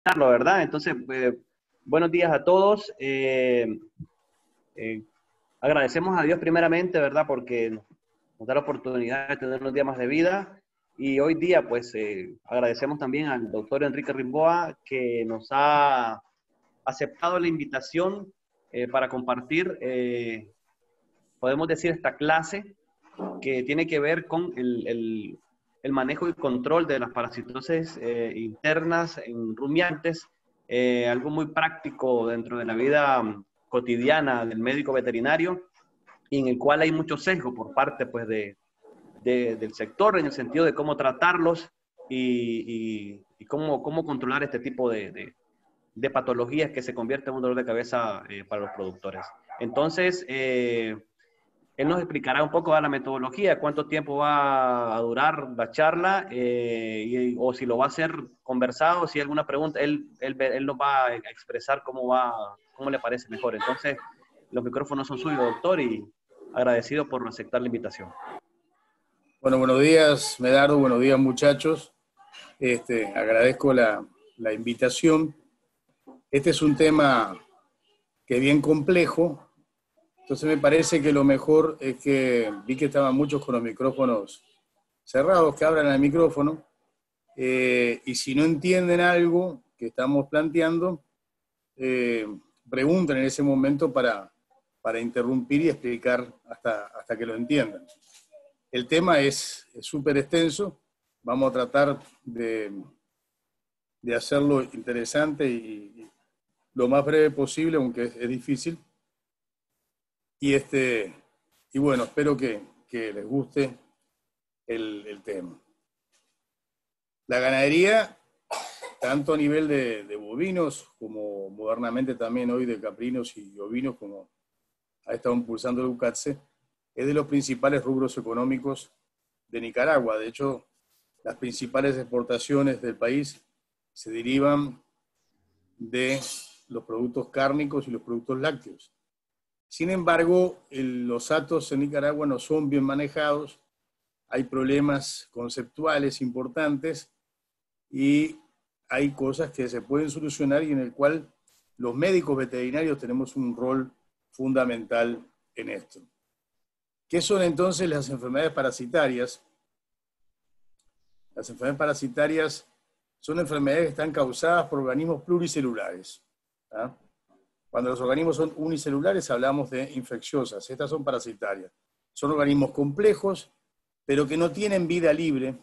¿verdad? Entonces, buenos días a todos. Eh, Agradecemos a Dios primeramente, ¿verdad? Porque nos da la oportunidad de tener unos días más de vida. Y hoy día, pues, agradecemos también al doctor Enrique Rimboa que nos ha aceptado la invitación para compartir, podemos decir, esta clase que tiene que ver con el manejo y control de las parasitosis internas en rumiantes, algo muy práctico dentro de la vida cotidiana del médico veterinario, y en el cual hay mucho sesgo por parte pues, del sector en el sentido de cómo tratarlos y cómo controlar este tipo de patologías que se convierten en un dolor de cabeza para los productores. Entonces, él nos explicará un poco de la metodología, cuánto tiempo va a durar la charla, o si lo va a hacer conversado, si hay alguna pregunta, él nos va a expresar cómo le parece mejor. Entonces, los micrófonos son suyos, doctor, y agradecido por aceptar la invitación. Bueno, buenos días, Medardo, buenos días, muchachos. Agradezco la invitación. Este es un tema que es bien complejo, entonces me parece que lo mejor es que vi que estaban muchos con los micrófonos cerrados, que abran el micrófono, y si no entienden algo que estamos planteando, pregunten en ese momento para interrumpir y explicar hasta que lo entiendan. El tema es súper extenso, vamos a tratar de hacerlo interesante y lo más breve posible, aunque es difícil. Y bueno, espero que les guste el tema. La ganadería, tanto a nivel de bovinos, como modernamente también hoy de caprinos y ovinos, como ha estado impulsando el UCATSE, es de los principales rubros económicos de Nicaragua. De hecho, las principales exportaciones del país se derivan de los productos cárnicos y los productos lácteos. Sin embargo, los hatos en Nicaragua no son bien manejados, hay problemas conceptuales importantes y hay cosas que se pueden solucionar y en el cual los médicos veterinarios tenemos un rol fundamental en esto. ¿Qué son entonces las enfermedades parasitarias? Las enfermedades parasitarias son enfermedades que están causadas por organismos pluricelulares. ¿Ah? Cuando los organismos son unicelulares hablamos de infecciosas, estas son parasitarias. Son organismos complejos, pero que no tienen vida libre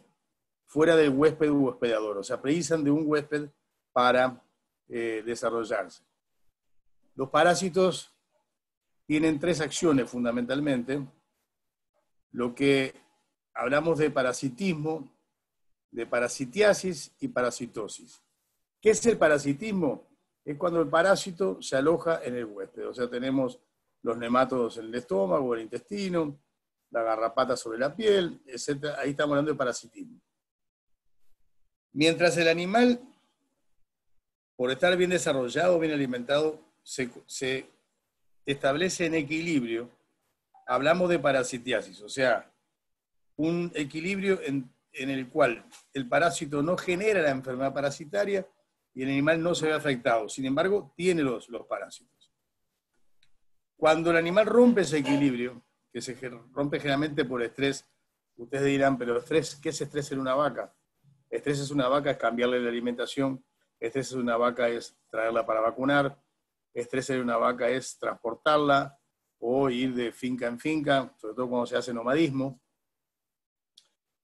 fuera del huésped u hospedador, o sea, precisan de un huésped para desarrollarse. Los parásitos tienen tres acciones fundamentalmente. Lo que hablamos de parasitismo, de parasitiasis y parasitosis. ¿Qué es el parasitismo? Es cuando el parásito se aloja en el huésped. O sea, tenemos los nemátodos en el estómago, el intestino, la garrapata sobre la piel, etc. Ahí estamos hablando de parasitismo. Mientras el animal, por estar bien desarrollado, bien alimentado, se establece en equilibrio, hablamos de parasitiasis. O sea, un equilibrio en el cual el parásito no genera la enfermedad parasitaria y el animal no se ve afectado. Sin embargo, tiene los parásitos. Cuando el animal rompe ese equilibrio, que se rompe generalmente por estrés, ustedes dirán, pero estrés, ¿qué es estrés en una vaca? Estrés es una vaca, es cambiarle la alimentación. Estrés en una vaca es traerla para vacunar. Estrés en una vaca es transportarla o ir de finca en finca, sobre todo cuando se hace nomadismo.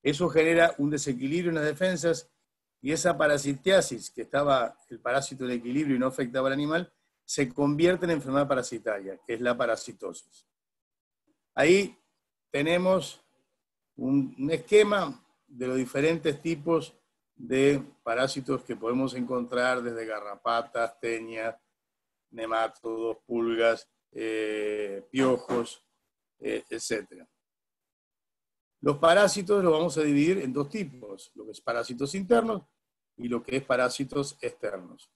Eso genera un desequilibrio en las defensas y esa parasitiasis, que estaba el parásito en equilibrio y no afectaba al animal, se convierte en enfermedad parasitaria, que es la parasitosis. Ahí tenemos un esquema de los diferentes tipos de parásitos que podemos encontrar, desde garrapatas, teñas, nemátodos, pulgas, piojos, etc. Los parásitos los vamos a dividir en dos tipos, lo que es parásitos internos y lo que es parásitos externos.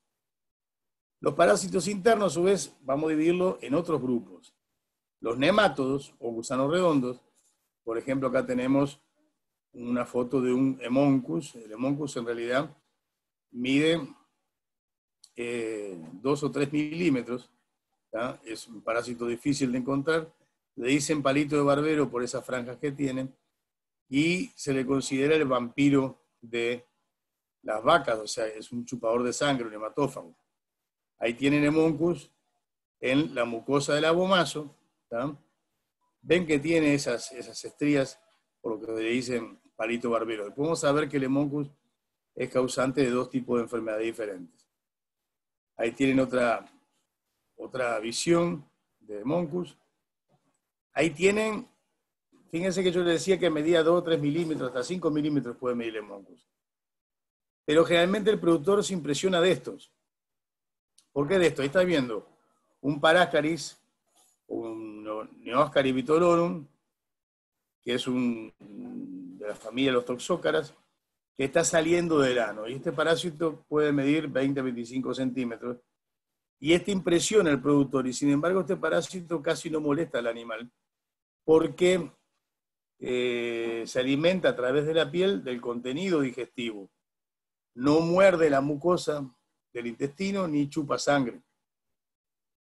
Los parásitos internos, a su vez, vamos a dividirlo en otros grupos. Los nemátodos o gusanos redondos, por ejemplo, acá tenemos una foto de un Hemoncus. El Hemoncus en realidad mide 2 o 3 milímetros, ¿tá? Es un parásito difícil de encontrar, le dicen palito de barbero por esas franjas que tienen, y se le considera el vampiro de las vacas, o sea, es un chupador de sangre, un hematófago. Ahí tienen Hemoncus en la mucosa del abomazo, ¿tá? Ven que tiene esas estrías, por lo que le dicen palito barbero. Podemos saber que el Hemoncus es causante de 2 tipos de enfermedades diferentes. Ahí tienen otra visión de Hemoncus. Ahí tienen, fíjense que yo les decía que medía 2 o 3 milímetros, hasta 5 milímetros puede medir el Hemoncus. Pero generalmente el productor se impresiona de estos. ¿Por qué de esto? Ahí está viendo un Paráscaris, un Neoscaris vitororum, que es de la familia de los toxócaras, que está saliendo del ano. Y este parásito puede medir 20-25 centímetros. Y este impresiona al productor. Y sin embargo, este parásito casi no molesta al animal, porque se alimenta a través de la piel del contenido digestivo. No muerde la mucosa del intestino ni chupa sangre.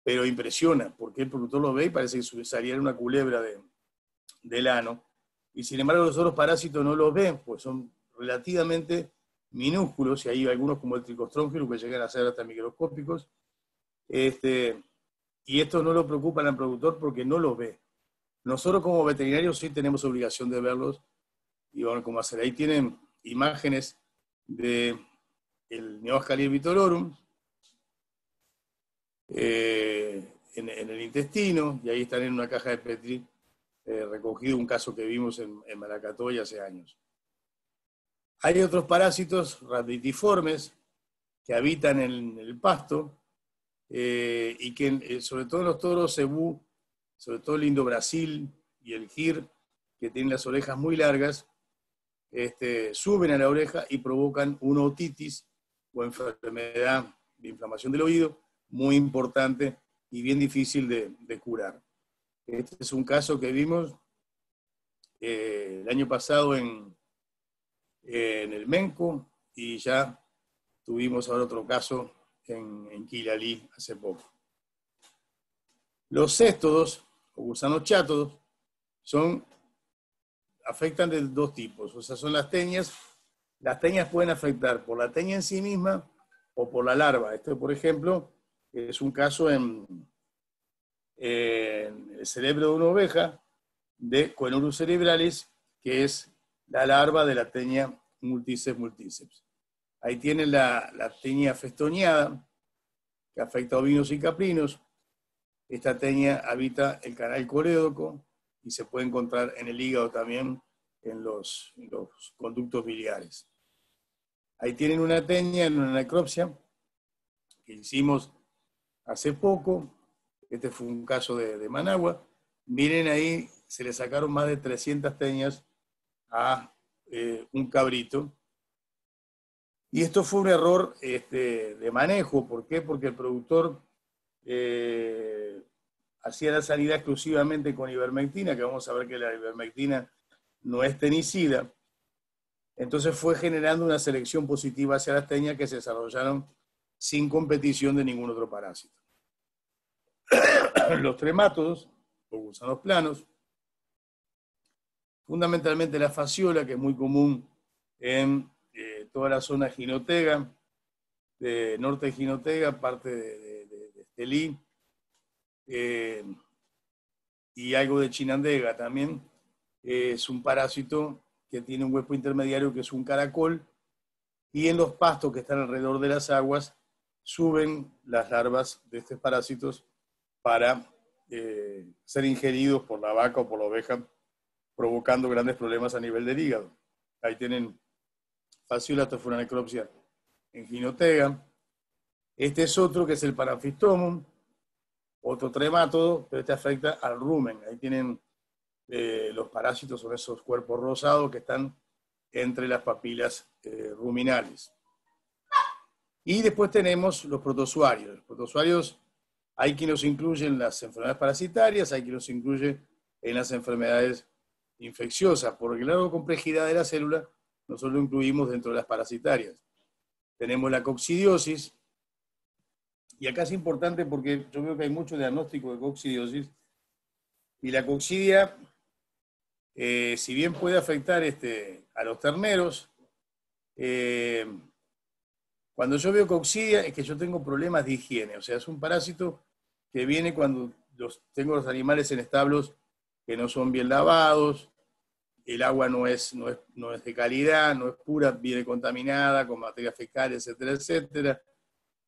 Pero impresiona, porque el productor lo ve y parece que saliera una culebra del ano. Y sin embargo, los otros parásitos no los ven, pues son relativamente minúsculos, y hay algunos como el Trichostrongyus que llegan a ser hasta microscópicos. Y estos no lo preocupan al productor porque no los ve. Nosotros como veterinarios sí tenemos obligación de verlos, y bueno, cómo hacer. Ahí tienen imágenes del Neoscaris vitororum en el intestino, y ahí están en una caja de Petri, recogido un caso que vimos en Maracatoy hace años. Hay otros parásitos raditiformes que habitan en el pasto, y que sobre todo en los toros cebú, sobre todo el Indo Brasil y el gir, que tienen las orejas muy largas, suben a la oreja y provocan una otitis o enfermedad de inflamación del oído muy importante y bien difícil de curar. Este es un caso que vimos el año pasado en el Menco, y ya tuvimos ahora otro caso en Quilalí hace poco. Los céstodos, o gusanos chátodos, afectan de 2 tipos, o sea, son las teñas. Las teñas pueden afectar por la teña en sí misma o por la larva. Este, por ejemplo, es un caso en el cerebro de una oveja, de Coenurus cerebralis, que es la larva de la teña multiceps. Ahí tienen la teña festoneada, que afecta a ovinos y caprinos. Esta teña habita el canal colédoco y se puede encontrar en el hígado también, en los conductos biliares. Ahí tienen una teña en una necropsia que hicimos hace poco. Este fue un caso de Managua. Miren ahí, se le sacaron más de 300 teñas a un cabrito. Y esto fue un error de manejo. ¿Por qué? Porque el productor hacía la salida exclusivamente con ivermectina, que vamos a ver que la ivermectina no es tenicida. Entonces fue generando una selección positiva hacia las teñas que se desarrollaron sin competición de ningún otro parásito. Los tremátodos, o gusanos planos, fundamentalmente la fasciola, que es muy común en toda la zona ginotega, de norte de Ginotega, parte de Estelí, y algo de Chinandega también. Es un parásito que tiene un hueso intermediario que es un caracol, y en los pastos que están alrededor de las aguas suben las larvas de estos parásitos para ser ingeridos por la vaca o por la oveja, provocando grandes problemas a nivel del hígado. Ahí tienen Fasciola necropsia en Ginotega. Este es otro que es el Paramphistomum, otro tremátodo, pero este afecta al rumen. Ahí tienen los parásitos, son esos cuerpos rosados que están entre las papilas ruminales. Y después tenemos los protozoarios. Los protozoarios, hay quien los incluye en las enfermedades parasitarias, hay quien los incluye en las enfermedades infecciosas. Por el grado de complejidad de la célula, nosotros lo incluimos dentro de las parasitarias. Tenemos la coccidiosis, Y acá es importante porque yo veo que hay mucho diagnóstico de coccidiosis, y la coccidia, si bien puede afectar a los terneros, cuando yo veo coccidia es que yo tengo problemas de higiene, o sea, es un parásito que viene cuando tengo los animales en establos que no son bien lavados, el agua no es de calidad, no es pura, viene contaminada con materia fecal, etcétera, etcétera.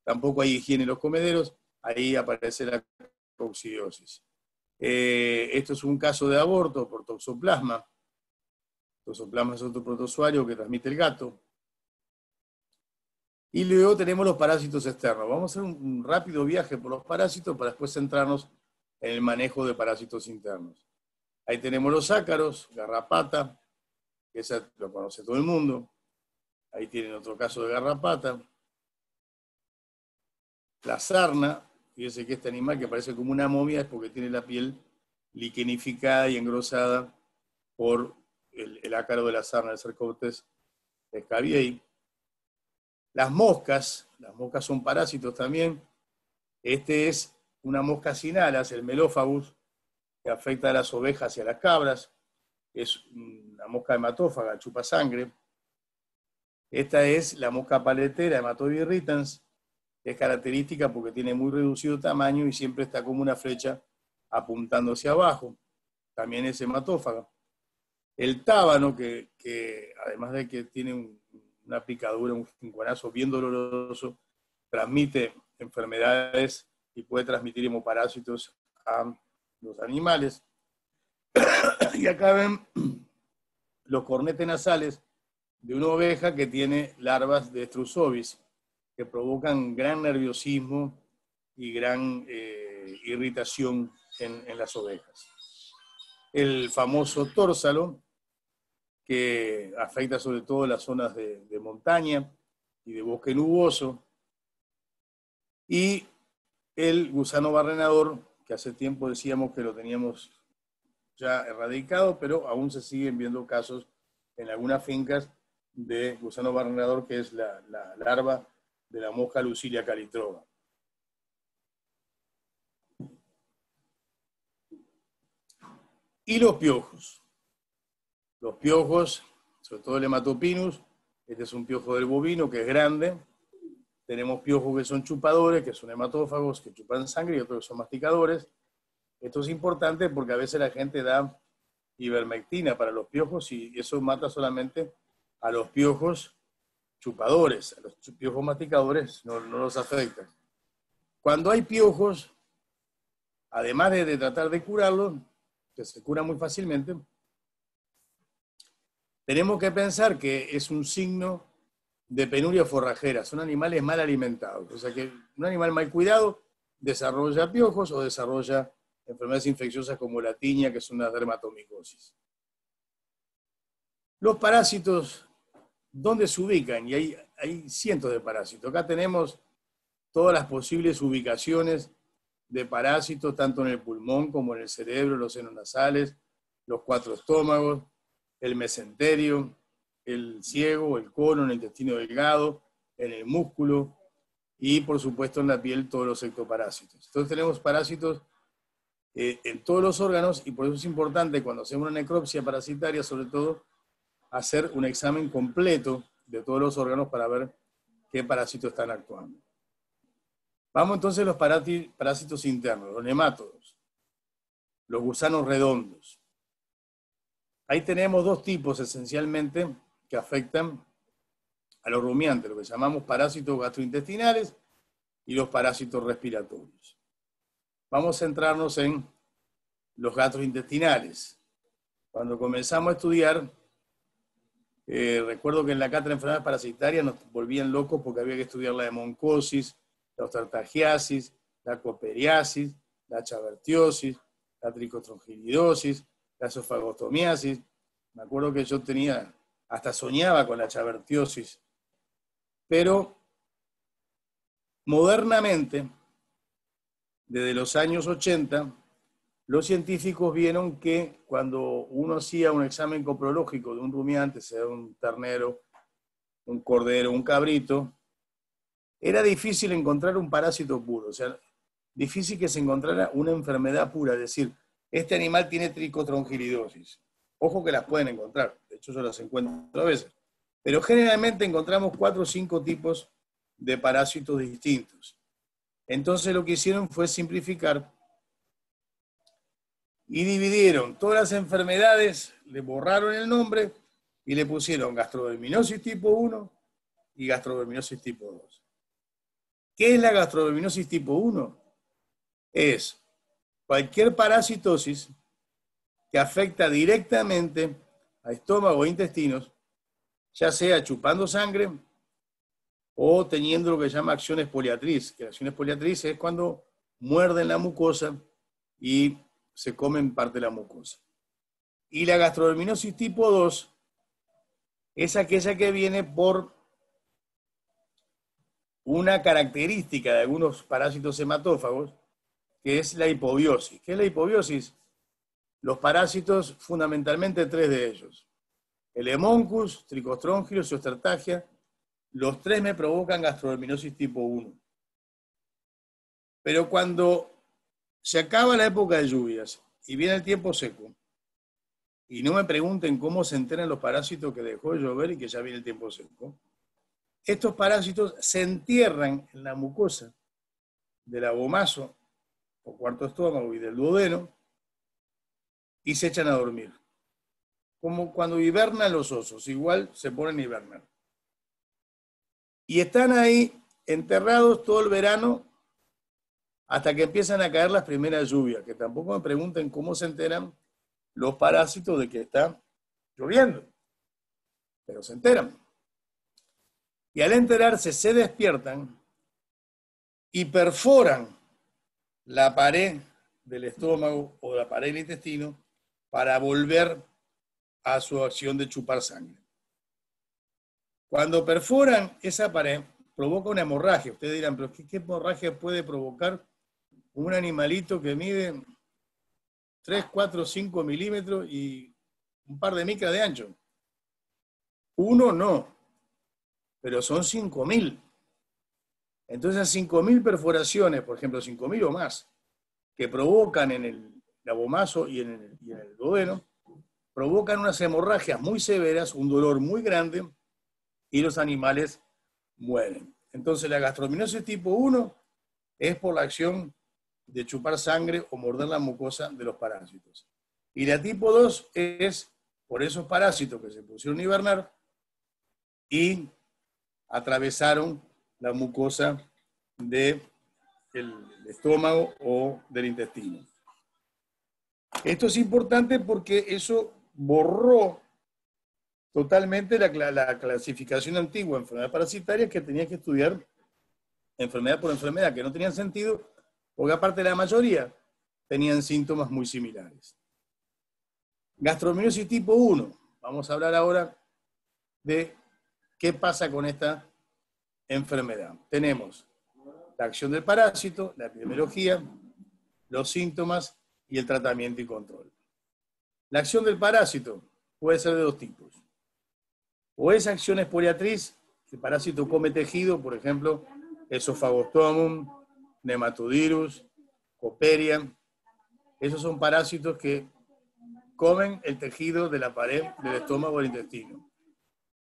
Tampoco hay higiene en los comederos, ahí aparece la coccidiosis. Esto es un caso de aborto por toxoplasma. Toxoplasma es otro protozoario que transmite el gato. Y luego tenemos los parásitos externos. Vamos a hacer un rápido viaje por los parásitos para después centrarnos en el manejo de parásitos internos. Ahí tenemos los ácaros, garrapata, que esa lo conoce todo el mundo. Ahí tienen otro caso de garrapata. La sarna, fíjense que este animal que parece como una momia es porque tiene la piel liquenificada y engrosada por el ácaro de la sarna, el Cercosptes scabiei. Las moscas son parásitos también. Este es una mosca sin alas, el Melophagus, que afecta a las ovejas y a las cabras. Es una mosca hematófaga, chupa sangre. Esta es la mosca paletera, Hematobi irritans. Es característica porque tiene muy reducido tamaño y siempre está como una flecha apuntando hacia abajo. También es hematófaga. El tábano, que además de que tiene una picadura, un cincuanazo bien doloroso, transmite enfermedades y puede transmitir hemoparásitos a los animales. Y acá ven los cornetes nasales de una oveja que tiene larvas de Struthovis, que provocan gran nerviosismo y gran irritación en las ovejas. El famoso tórsalo, que afecta sobre todo las zonas de montaña y de bosque nuboso. Y el gusano barrenador, que hace tiempo decíamos que lo teníamos ya erradicado, pero aún se siguen viendo casos en algunas fincas de gusano barrenador, que es la larva de la mosca Lucilia calitrova. Y los piojos. Los piojos, sobre todo el Hematopinus, este es un piojo del bovino que es grande. Tenemos piojos que son chupadores, que son hematófagos, que chupan sangre, y otros que son masticadores. Esto es importante porque a veces la gente da ivermectina para los piojos y eso mata solamente a los piojos chupadores. A los piojos masticadores no los afecta. Cuando hay piojos, además de tratar de curarlos, que se cura muy fácilmente, tenemos que pensar que es un signo de penuria forrajera. Son animales mal alimentados. O sea que un animal mal cuidado desarrolla piojos o desarrolla enfermedades infecciosas como la tiña, que es una dermatomicosis. Los parásitos, ¿dónde se ubican? Y hay cientos de parásitos. Acá tenemos todas las posibles ubicaciones de parásitos, tanto en el pulmón como en el cerebro, los senos nasales, los 4 estómagos, el mesenterio, el ciego, el colon, el intestino delgado, en el músculo y, por supuesto, en la piel, todos los ectoparásitos. Entonces tenemos parásitos en todos los órganos y por eso es importante cuando hacemos una necropsia parasitaria, sobre todo, hacer un examen completo de todos los órganos para ver qué parásitos están actuando. Vamos entonces a los parásitos internos, los nemátodos, los gusanos redondos. Ahí tenemos dos tipos esencialmente que afectan a los rumiantes, lo que llamamos parásitos gastrointestinales y los parásitos respiratorios. Vamos a centrarnos en los gastrointestinales. Cuando comenzamos a estudiar, recuerdo que en la cátedra de enfermedades parasitarias nos volvían locos porque había que estudiar la hemoncosis, la ostralgiasis, la coperiasis, la chabertiosis, la tricotronjilidosis, la esofagostomiasis. Me acuerdo que yo hasta soñaba con la chabertiosis. Pero modernamente, desde los años 80, los científicos vieron que cuando uno hacía un examen coprológico de un rumiante, sea un ternero, un cordero, un cabrito, era difícil encontrar un parásito puro, o sea, difícil que se encontrara una enfermedad pura, es decir, este animal tiene tricotronjilidosis. Ojo que las pueden encontrar, de hecho yo las encuentro a veces, pero generalmente encontramos 4 o 5 tipos de parásitos distintos. Entonces lo que hicieron fue simplificar y dividieron todas las enfermedades, le borraron el nombre y le pusieron gastroverminosis tipo 1 y gastroverminosis tipo 2. ¿Qué es la gastroverminosis tipo 1? Es cualquier parasitosis que afecta directamente a estómago e intestinos, ya sea chupando sangre o teniendo lo que se llama acción expoliatriz, que la acción expoliatriz es cuando muerden la mucosa y se comen parte de la mucosa. Y la gastroverminosis tipo 2 es aquella que viene por una característica de algunos parásitos hematófagos, que es la hipobiosis. ¿Qué es la hipobiosis? Los parásitos, fundamentalmente 3 de ellos. El Hemoncus, Trichostrongylos y Ostertagia, los 3 me provocan gastroverminosis tipo 1. Pero cuando se acaba la época de lluvias y viene el tiempo seco, y no me pregunten cómo se enteran los parásitos que dejó de llover y que ya viene el tiempo seco, estos parásitos se entierran en la mucosa del abomaso o cuarto estómago y del duodeno y se echan a dormir. Como cuando hibernan los osos, igual se ponen a hibernar. Y están ahí enterrados todo el verano hasta que empiezan a caer las primeras lluvias, que tampoco me pregunten cómo se enteran los parásitos de que está lloviendo, pero se enteran. Y al enterarse se despiertan y perforan la pared del estómago o la pared del intestino para volver a su acción de chupar sangre. Cuando perforan esa pared, provoca una hemorragia. Ustedes dirán, pero ¿qué hemorragia puede provocar un animalito que mide 3, 4, 5 milímetros y un par de micras de ancho? Uno no, pero son 5.000. Entonces, 5.000 perforaciones, por ejemplo, 5.000 o más, que provocan en el abomaso y en el duodeno, provocan unas hemorragias muy severas, un dolor muy grande, y los animales mueren. Entonces, la gastroverminosis tipo 1 es por la acción de chupar sangre o morder la mucosa de los parásitos. Y la tipo 2 es por esos parásitos que se pusieron a hibernar y atravesaron la mucosa del estómago o del intestino. Esto es importante porque eso borró totalmente la clasificación antigua de enfermedad parasitaria, que tenía que estudiar enfermedad por enfermedad, que no tenían sentido, porque aparte la mayoría tenían síntomas muy similares. Gastroverminosis tipo 1. Vamos a hablar ahora de qué pasa con esta enfermedad. Tenemos la acción del parásito, la epidemiología, los síntomas y el tratamiento y control. La acción del parásito puede ser de 2 tipos. O es acción expoliatriz, el parásito come tejido, por ejemplo, Esophagostomus, Nematodirus, Coperia. Esos son parásitos que comen el tejido de la pared del estómago o del intestino.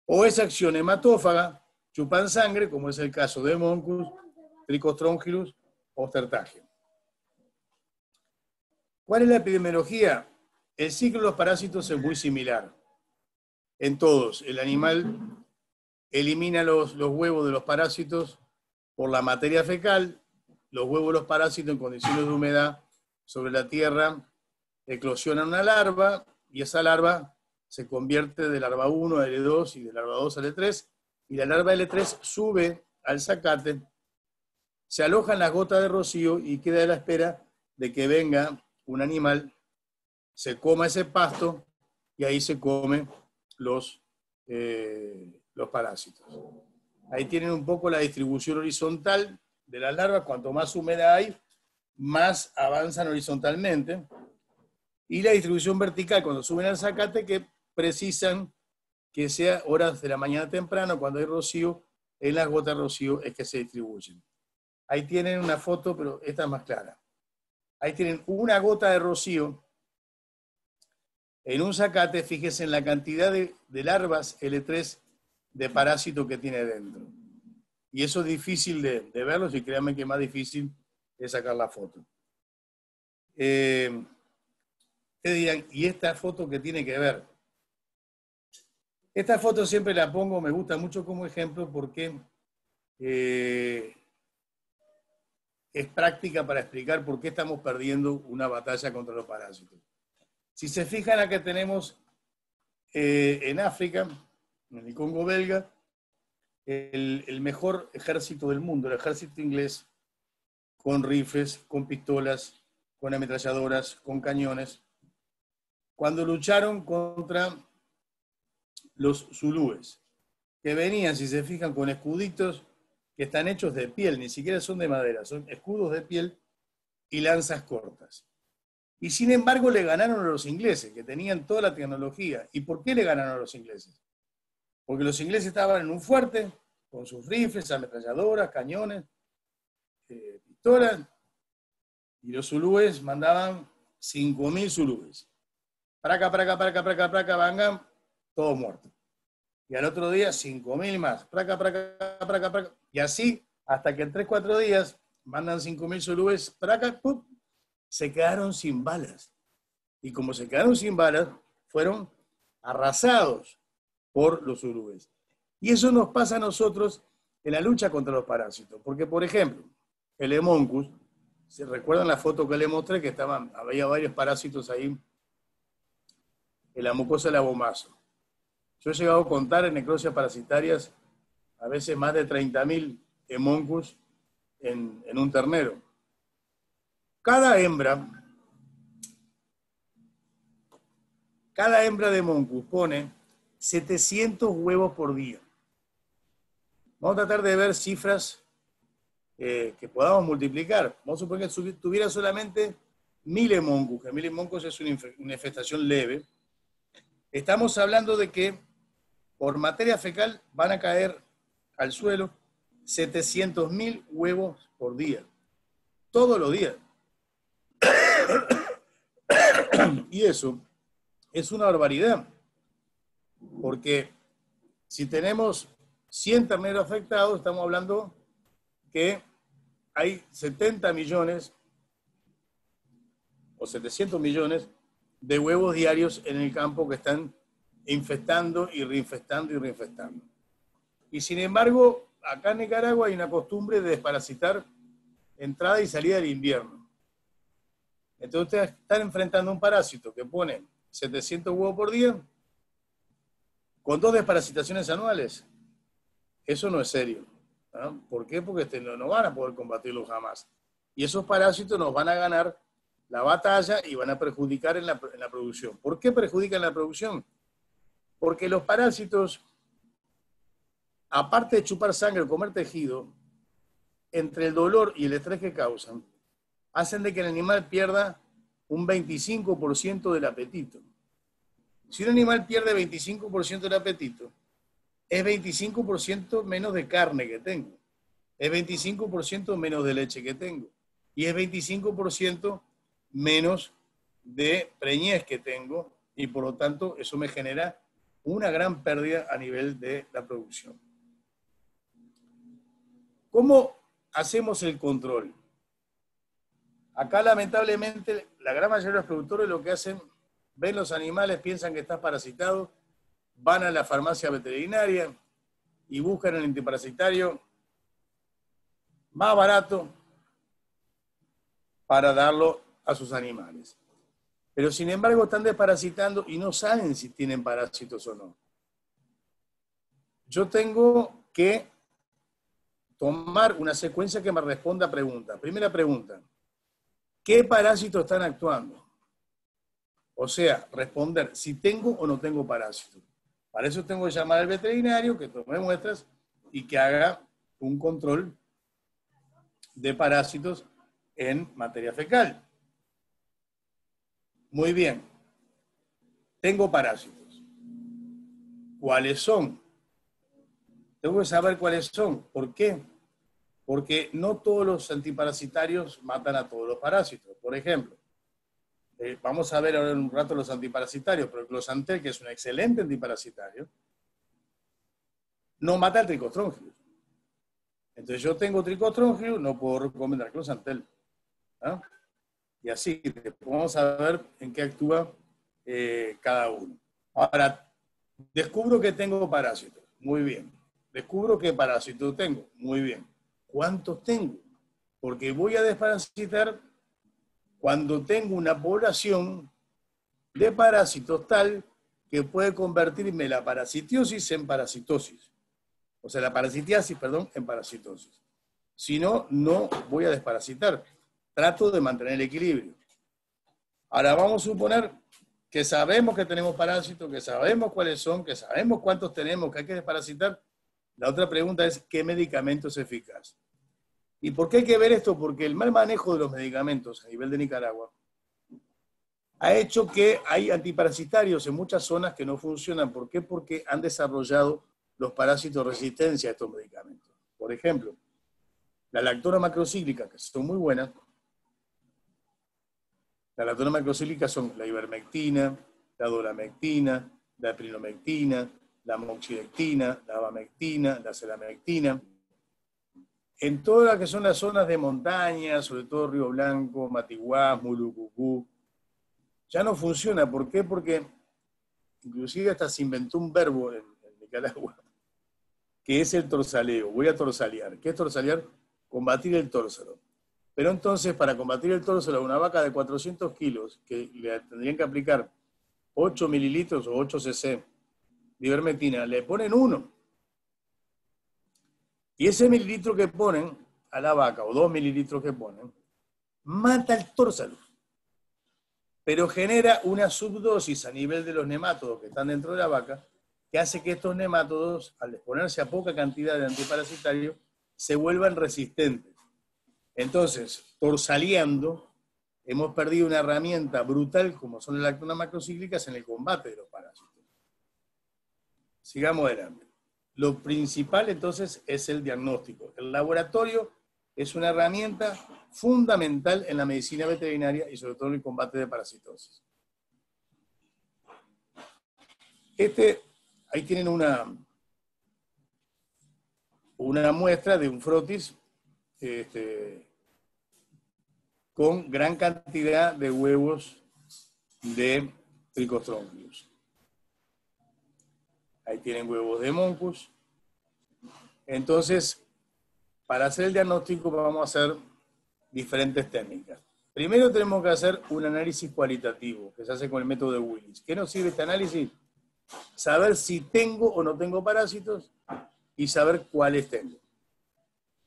O es acción hematófaga, chupan sangre, como es el caso de Hemoncus, Trichostrongylos, Ostertagia. ¿Cuál es la epidemiología? El ciclo de los parásitos es muy similar. En todos, el animal elimina los huevos de los parásitos por la materia fecal, los huevos de los parásitos en condiciones de humedad sobre la tierra eclosionan una larva y esa larva se convierte de larva 1 a L2 y de larva 2 a L3 y la larva L3 sube al zacate, se aloja en las gotas de rocío y queda a la espera de que venga un animal, se coma ese pasto y ahí se come los parásitos. Ahí tienen un poco la distribución horizontal de las larvas. Cuanto más humedad hay, más avanzan horizontalmente. Y la distribución vertical, cuando suben al zacate, que precisan que sea horas de la mañana temprano, cuando hay rocío, en las gotas de rocío es que se distribuyen. Ahí tienen una foto, pero esta es más clara. Ahí tienen una gota de rocío en un zacate, fíjense en la cantidad de larvas L3 de parásito que tiene dentro. Y eso es difícil de verlo, y créanme que más difícil es sacar la foto. Ustedes dirán, ¿y esta foto qué tiene que ver? Esta foto siempre la pongo, me gusta mucho como ejemplo porque es práctica para explicar por qué estamos perdiendo una batalla contra los parásitos. Si se fijan, acá tenemos en África, en el Congo belga, el mejor ejército del mundo, el ejército inglés, con rifles, con pistolas, con ametralladoras, con cañones, cuando lucharon contra los zulúes, que venían, si se fijan, con escuditos que están hechos de piel, ni siquiera son de madera, son escudos de piel y lanzas cortas. Y sin embargo le ganaron a los ingleses, que tenían toda la tecnología. ¿Y por qué le ganaron a los ingleses? Porque los ingleses estaban en un fuerte, con sus rifles, ametralladoras, cañones, pistolas, y los zulúes mandaban 5.000 zulúes. Praca, praca, praca, praca, praca, vangan, todos muertos. Y al otro día 5.000 más, praca, praca, praca, praca. Y así, hasta que en 3-4 días mandan 5.000 zulúes, praca, ¡pup! Se quedaron sin balas. Y como se quedaron sin balas, fueron arrasados por los zulúes. Y eso nos pasa a nosotros en la lucha contra los parásitos. Porque, por ejemplo, el Hemoncus, ¿se recuerdan la foto que les mostré? Que había varios parásitos ahí en la mucosa del abomazo. Yo he llegado a contar en necrosias parasitarias a veces más de 30.000 Hemoncus en un ternero. Cada hembra de Hemoncus pone 700 huevos por día. Vamos a tratar de ver cifras que podamos multiplicar. Vamos a suponer que tuviera solamente 1.000 Hemoncus, que 1.000 Hemoncus es una infestación leve. Estamos hablando de que por materia fecal van a caer al suelo 700.000 huevos por día. Todos los días. Y eso es una barbaridad. Porque si tenemos 100 terneros afectados, estamos hablando que hay 70 millones o 700 millones de huevos diarios en el campo que están infestando y reinfestando y reinfestando. Y sin embargo, acá en Nicaragua hay una costumbre de desparasitar entrada y salida del invierno. Entonces ustedes están enfrentando un parásito que pone 700 huevos por día con 2 desparasitaciones anuales. Eso no es serio, ¿no? ¿Por qué? Porque no van a poder combatirlo jamás. Y esos parásitos nos van a ganar la batalla y van a perjudicar en la producción. ¿Por qué perjudican la producción? Porque los parásitos, aparte de chupar sangre o comer tejido, entre el dolor y el estrés que causan, hacen de que el animal pierda un 25% del apetito. Si un animal pierde 25% del apetito, es 25% menos de carne que tengo, es 25% menos de leche que tengo, y es 25% menos de preñez que tengo, y por lo tanto eso me genera una gran pérdida a nivel de la producción. ¿Cómo hacemos el control? Acá lamentablemente la gran mayoría de los productores lo que hacen, ven los animales, piensan que estás parasitado, van a la farmacia veterinaria y buscan el antiparasitario más barato para darlo a sus animales. Pero sin embargo están desparasitando y no saben si tienen parásitos o no. Yo tengo que tomar una secuencia que me responda a preguntas. Primera pregunta, ¿qué parásitos están actuando? O sea, responder si tengo o no tengo parásitos. Para eso tengo que llamar al veterinario, que tome muestras y que haga un control de parásitos en materia fecal. Muy bien. Tengo parásitos. ¿Cuáles son? tengo que saber cuáles son. ¿Por qué? Porque no todos los antiparasitarios matan a todos los parásitos. Por ejemplo, vamos a ver ahora en un rato los antiparasitarios, pero el Closantel, que es un excelente antiparasitario, no mata el Trichostrongius. Entonces yo tengo Trichostrongius, no puedo recomendar Closantel. ¿Ah? Y así, vamos a ver en qué actúa cada uno. Ahora, descubro que tengo parásitos. Muy bien. Descubro qué parásitos tengo. Muy bien. ¿Cuántos tengo? Porque voy a desparasitar cuando tengo una población de parásitos tal que puede convertirme la parasitiosis en parasitosis. O sea, la parasitiasis, perdón, en parasitosis. Si no, no voy a desparasitar. Trato de mantener el equilibrio. Ahora vamos a suponer que sabemos que tenemos parásitos, que sabemos cuáles son, que sabemos cuántos tenemos, que hay que desparasitar. La otra pregunta es, ¿qué medicamento es eficaz? ¿Y por qué hay que ver esto? Porque el mal manejo de los medicamentos a nivel de Nicaragua ha hecho que hay antiparasitarios en muchas zonas que no funcionan. ¿Por qué? Porque han desarrollado los parásitos resistencia a estos medicamentos. Por ejemplo, la lactona macrocíclica, que son muy buenas. Las lactonas macrocíclicas son la ivermectina, la doramectina, la eprilomectina, la moxidectina, la abamectina, la celamectina. En todas las que son las zonas de montaña, sobre todo Río Blanco, Matiguá, Mulucucú, ya no funciona. ¿Por qué? Porque inclusive hasta se inventó un verbo en Nicaragua, que es el torsaleo. Voy a torsalear. ¿Qué es torsalear? Combatir el tórsalo. Pero entonces, para combatir el tórsalo a una vaca de 400 kilos, que le tendrían que aplicar 8 mililitros o 8 cc de ivermectina, le ponen 1. Y ese mililitro que ponen a la vaca, o 2 mililitros que ponen, mata el tórsalo. Pero genera una subdosis a nivel de los nemátodos que están dentro de la vaca, que hace que estos nemátodos, al exponerse a poca cantidad de antiparasitario, se vuelvan resistentes. Entonces, torsaleando, hemos perdido una herramienta brutal como son las lactonas macrocíclicas en el combate de los parásitos. Sigamos adelante. Lo principal entonces es el diagnóstico. El laboratorio es una herramienta fundamental en la medicina veterinaria y sobre todo en el combate de parasitosis. Ahí tienen una muestra de un frotis con gran cantidad de huevos de Trichostrongius. Ahí tienen huevos de Moncus. Entonces, para hacer el diagnóstico vamos a hacer diferentes técnicas. Primero tenemos que hacer un análisis cualitativo, que se hace con el método de Willis. ¿Qué nos sirve este análisis? Saber si tengo o no tengo parásitos y saber cuáles tengo.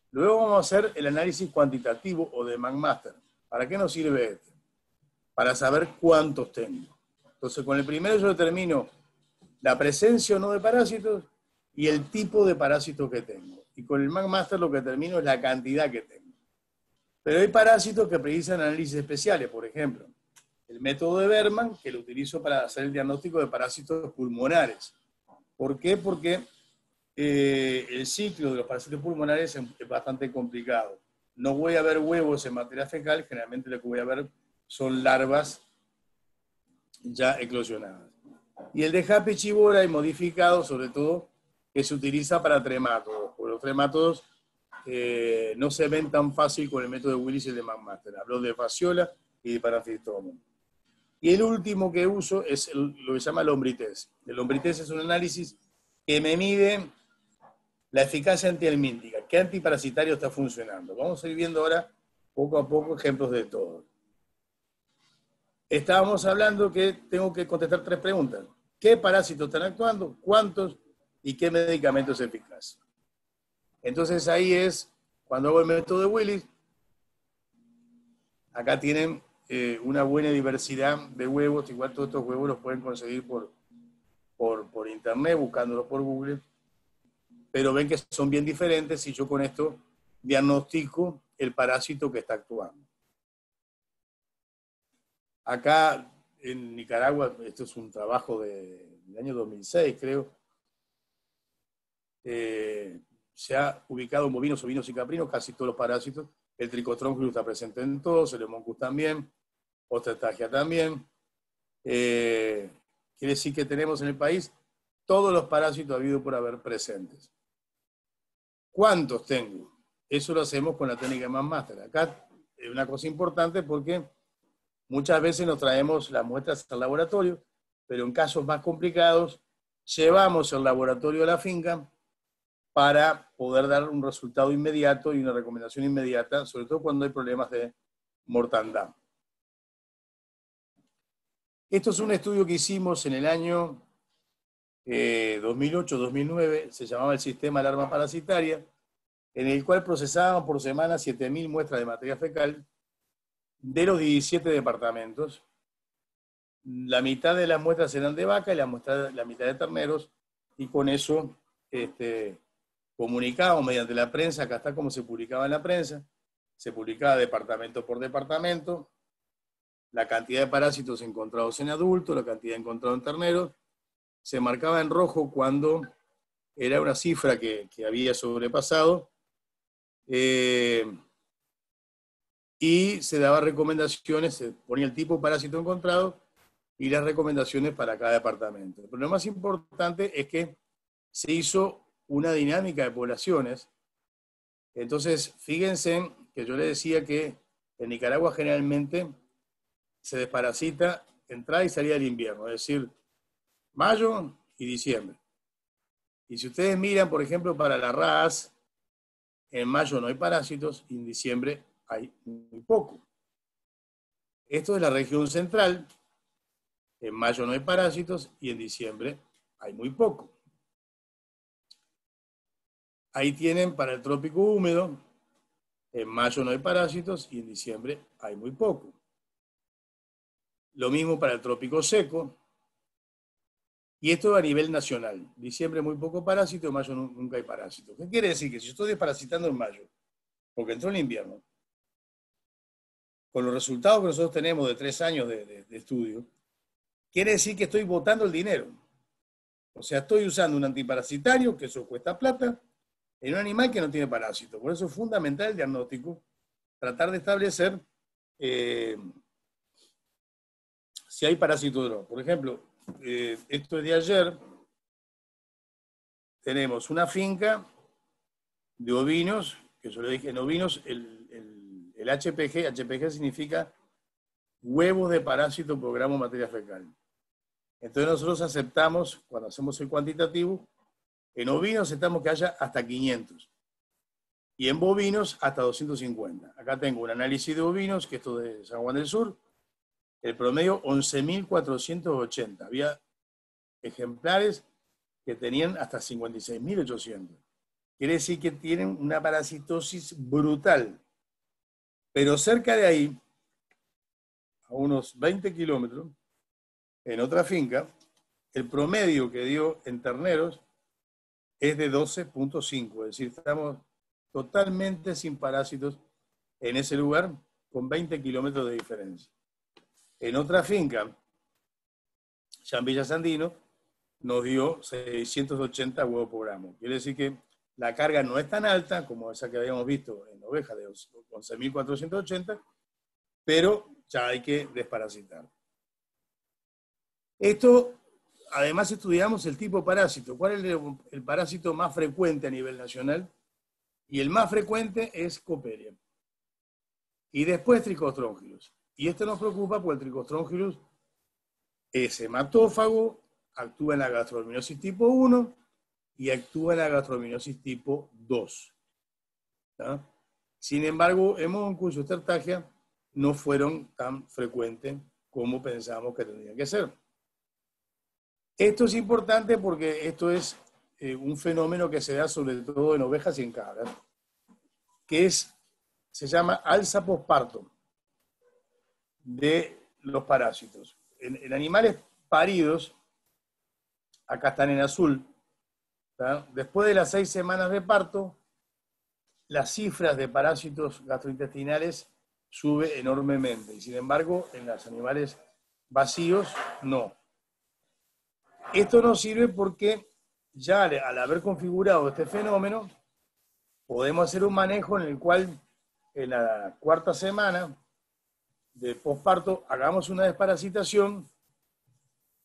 Luego vamos a hacer el análisis cuantitativo o de McMaster. ¿Para qué nos sirve este? Para saber cuántos tengo. Entonces, con el primero yo determino la presencia o no de parásitos y el tipo de parásitos que tengo. Y con el McMaster lo que determino es la cantidad que tengo. Pero hay parásitos que precisan análisis especiales. Por ejemplo, el método de Berman, que lo utilizo para hacer el diagnóstico de parásitos pulmonares. ¿Por qué? Porque el ciclo de los parásitos pulmonares es bastante complicado. No voy a ver huevos en materia fecal, generalmente lo que voy a ver son larvas ya eclosionadas. Y el de Happy Chibora y modificado, sobre todo, que se utiliza para tremátodos. Porque los tremátodos no se ven tan fácil con el método de Willis y el de McMaster. Hablo de fasciola y de parasitoma. Y el último que uso es lo que se llama lombrités. El lombrités es un análisis que me mide la eficacia antihelmíntica. ¿Qué antiparasitario está funcionando? Vamos a ir viendo ahora, poco a poco, ejemplos de todo. Estábamos hablando que tengo que contestar 3 preguntas. ¿Qué parásitos están actuando? ¿Cuántos? ¿Y qué medicamento es eficaz? Entonces ahí es, cuando hago el método de Willis, acá tienen una buena diversidad de huevos. Igual todos estos huevos los pueden conseguir por internet, buscándolos por Google. Pero ven que son bien diferentes y yo con esto diagnostico el parásito que está actuando. Acá en Nicaragua, esto es un trabajo del año 2006, creo, se ha ubicado en bovinos, ovinos y caprinos casi todos los parásitos. El Trichotronchus está presente en todos, el Hemoncus también, Ostratagia también. Quiere decir que tenemos en el país todos los parásitos habidos por haber presentes. ¿Cuántos tengo? Eso lo hacemos con la técnica de MassMaster. Acá es una cosa importante porque muchas veces nos traemos las muestras al laboratorio, pero en casos más complicados llevamos el laboratorio a la finca para poder dar un resultado inmediato y una recomendación inmediata, sobre todo cuando hay problemas de mortandad. Esto es un estudio que hicimos en el año 2008-2009, se llamaba el sistema alarma parasitaria, en el cual procesábamos por semana 7.000 muestras de materia fecal de los 17 departamentos. La mitad de las muestras eran de vaca y la mitad de terneros, y con eso comunicábamos mediante la prensa. Acá está cómo se publicaba en la prensa, se publicaba departamento por departamento, la cantidad de parásitos encontrados en adultos, la cantidad encontrada en terneros, se marcaba en rojo cuando era una cifra que había sobrepasado, y se daba recomendaciones, se ponía el tipo de parásito encontrado y las recomendaciones para cada departamento. Pero lo más importante es que se hizo una dinámica de poblaciones. Entonces, fíjense que yo les decía que en Nicaragua generalmente se desparasita entrada y salida del invierno, es decir, mayo y diciembre. Y si ustedes miran, por ejemplo, para la RAS, en mayo no hay parásitos y en diciembre hay muy poco. Esto es la región central. En mayo no hay parásitos y en diciembre hay muy poco. Ahí tienen para el trópico húmedo, en mayo no hay parásitos y en diciembre hay muy poco. Lo mismo para el trópico seco. Y esto a nivel nacional. Diciembre muy poco parásito, en mayo nunca hay parásito. ¿Qué quiere decir? Que si yo estoy desparasitando en mayo, porque entró el invierno, con los resultados que nosotros tenemos de 3 años de estudio, quiere decir que estoy botando el dinero. O sea, estoy usando un antiparasitario, que eso cuesta plata, en un animal que no tiene parásito. Por eso es fundamental el diagnóstico, tratar de establecer si hay parásito o no. Por ejemplo, esto es de ayer. Tenemos una finca de ovinos, que yo le dije en ovinos, el HPG significa huevos de parásito por gramo de materia fecal. Entonces nosotros aceptamos, cuando hacemos el cuantitativo, en ovinos aceptamos que haya hasta 500. Y en bovinos hasta 250. Acá tengo un análisis de ovinos, que esto es de San Juan del Sur. El promedio 11.480. Había ejemplares que tenían hasta 56.800. Quiere decir que tienen una parasitosis brutal. Pero cerca de ahí, a unos 20 kilómetros, en otra finca, el promedio que dio en terneros es de 12.5. Es decir, estamos totalmente sin parásitos en ese lugar, con 20 kilómetros de diferencia. En otra finca, ya en Villa Sandino, nos dio 680 huevos por gramo. Quiere decir que la carga no es tan alta como esa que habíamos visto en oveja de 11.480, pero ya hay que desparasitar. Esto, además estudiamos el tipo de parásito. ¿Cuál es el parásito más frecuente a nivel nacional? Y el más frecuente es Coperia. Y después Trichotronchus. Y esto nos preocupa porque el Trichotronchus es hematófago, actúa en la gastrominosis tipo 1 y actúa en la gastrominosis tipo 2. ¿Sí? Sin embargo, Hemoncus y Ostratagia no fueron tan frecuentes como pensamos que tendrían que ser. Esto es importante porque esto es un fenómeno que se da sobre todo en ovejas y en cabras, que se llama alza posparto de los parásitos. En animales paridos, acá están en azul, ¿tá? Después de las 6 semanas de parto, las cifras de parásitos gastrointestinales sube enormemente, y sin embargo, en los animales vacíos, no. Esto nos sirve porque ya al haber configurado este fenómeno, podemos hacer un manejo en el cual en la cuarta semana de posparto hagamos una desparasitación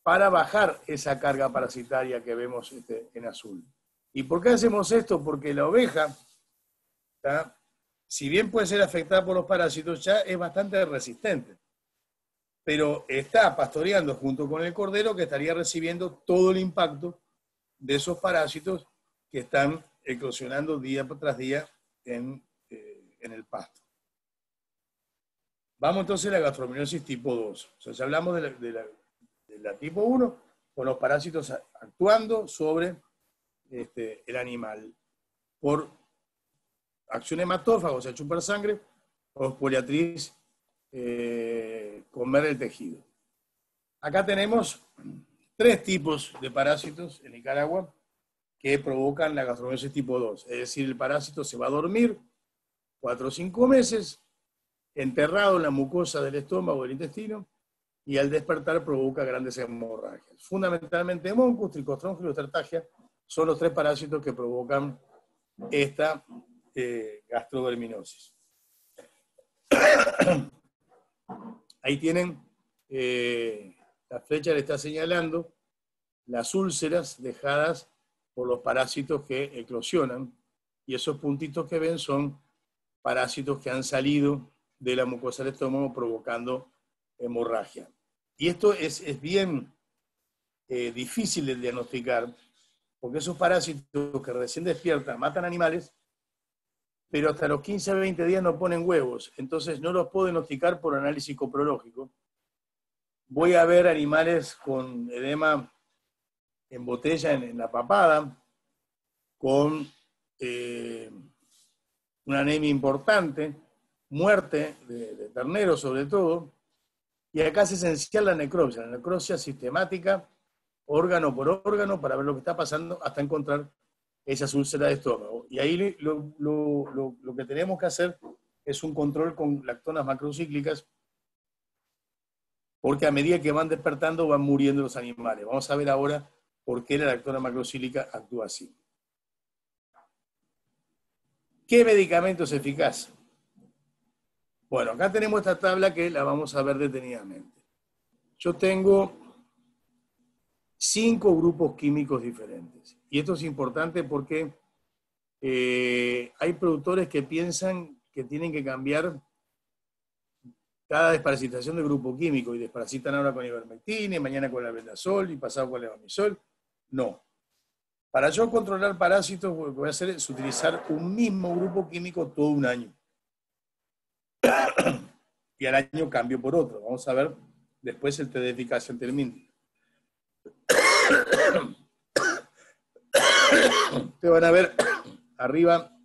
para bajar esa carga parasitaria que vemos en azul. ¿Y por qué hacemos esto? Porque la oveja, ¿tá?, si bien puede ser afectada por los parásitos, ya es bastante resistente. Pero está pastoreando junto con el cordero, que estaría recibiendo todo el impacto de esos parásitos que están eclosionando día tras día en el pasto. Vamos entonces a la gastromiosis tipo 2. O sea, ya hablamos de la tipo 1, con los parásitos actuando sobre el animal por acción hematófaga, o sea, chupar sangre, o poliatriz, comer el tejido. Acá tenemos 3 tipos de parásitos en Nicaragua que provocan la gastromiosis tipo 2. Es decir, el parásito se va a dormir 4 o 5 meses, enterrado en la mucosa del estómago o del intestino, y al despertar provoca grandes hemorragias. Fundamentalmente, Hemoncus, Tricostrongilo y Estertagia son los 3 parásitos que provocan esta gastroderminosis. Ahí tienen, la flecha le está señalando las úlceras dejadas por los parásitos que eclosionan, y esos puntitos que ven son parásitos que han salido de la mucosa del estómago provocando hemorragia. Y esto es bien difícil de diagnosticar, porque esos parásitos que recién despiertan matan animales, pero hasta los 15 a 20 días no ponen huevos, entonces no los puedo diagnosticar por análisis coprológico. Voy a ver animales con edema en botella en la papada, con una anemia importante, muerte de ternero sobre todo, y acá es esencial la necropsia sistemática, órgano por órgano, para ver lo que está pasando hasta encontrar esas úlceras de estómago. Y ahí lo que tenemos que hacer es un control con lactonas macrocíclicas, porque a medida que van despertando van muriendo los animales. Vamos a ver ahora por qué la lactona macrocíclica actúa así. ¿Qué medicamento es eficaz? Bueno, acá tenemos esta tabla que la vamos a ver detenidamente. Yo tengo 5 grupos químicos diferentes. Y esto es importante porque hay productores que piensan que tienen que cambiar cada desparasitación de grupo químico, y desparasitan ahora con ivermectina, y mañana con albendazol, y pasado con levamisol. No. Para yo controlar parásitos, lo que voy a hacer es utilizar un mismo grupo químico todo un año. Y al año cambio por otro. Vamos a ver después el test de eficacia antihelmíntica. Ustedes van a ver arriba,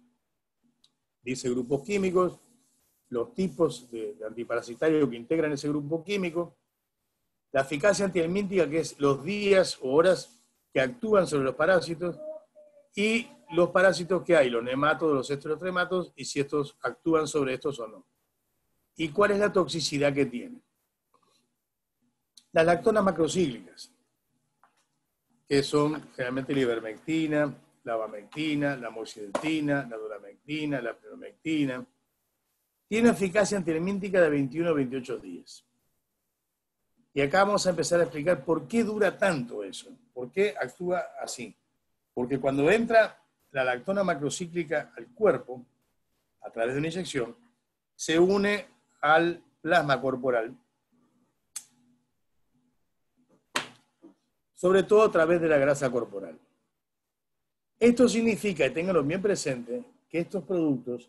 dice grupos químicos, los tipos de antiparasitario que integran ese grupo químico, la eficacia antihelmíntica, que es los días o horas que actúan sobre los parásitos, y los parásitos que hay, los nematodos, los esterotrematos, y si estos actúan sobre estos o no. ¿Y cuál es la toxicidad que tienen? Las lactonas macrocíclicas, que son generalmente la ivermectina, la abamectina, la amoxicilina, la duramectina, la plenomectina, tienen eficacia antihelmíntica de 21 a 28 días. Y acá vamos a empezar a explicar por qué dura tanto eso, por qué actúa así. Porque cuando entra la lactona macrocíclica al cuerpo, a través de una inyección, se une al plasma corporal, sobre todo a través de la grasa corporal. Esto significa, y ténganlo bien presente, que estos productos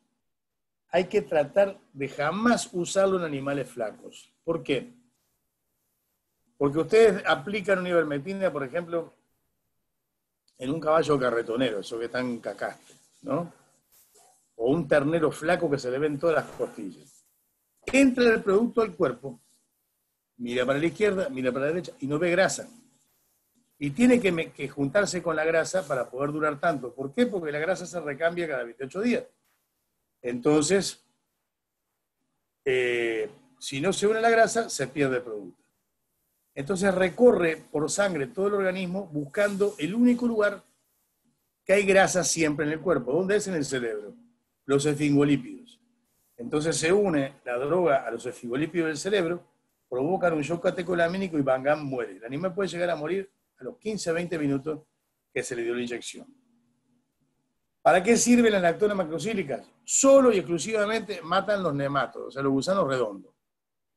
hay que tratar de jamás usarlo en animales flacos. ¿Por qué? Porque ustedes aplican una ivermectina, por ejemplo, en un caballo carretonero, eso que está en cacaste, ¿no? O un ternero flaco que se le ven todas las costillas. Entra el producto al cuerpo, mira para la izquierda, mira para la derecha y no ve grasa. Y tiene que juntarse con la grasa para poder durar tanto. ¿Por qué? Porque la grasa se recambia cada 28 días. Entonces, si no se une la grasa, se pierde el producto. Entonces recorre por sangre todo el organismo buscando el único lugar que hay grasa siempre en el cuerpo. ¿Dónde es? En el cerebro. Los esfingolípidos. Entonces se une la droga a los esfingolípidos del cerebro, provocan un shock catecolamínico y Van Gogh muere. El animal puede llegar a morir a los 15-20 minutos que se le dio la inyección. ¿Para qué sirven las lactonas macrocílicas? Solo y exclusivamente matan los nemátodos, o sea, los gusanos redondos.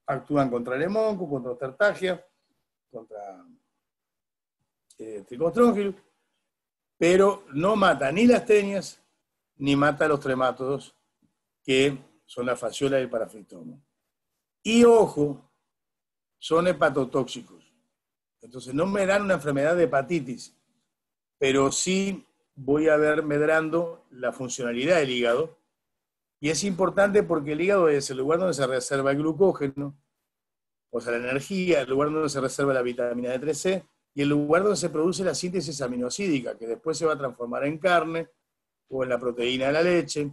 Actúan contra el hemonco, contra Ostertagia, contra Trichostronchilus, pero no mata ni las tenias, ni mata a los tremátodos, que son la fasciola y el parafiltomo. Y ojo, son hepatotóxicos. Entonces no me dan una enfermedad de hepatitis, pero sí voy a ver medrando la funcionalidad del hígado. Y es importante porque el hígado es el lugar donde se reserva el glucógeno, o sea, la energía, el lugar donde se reserva la vitamina D3C, y el lugar donde se produce la síntesis aminoácidica, que después se va a transformar en carne, o en la proteína de la leche,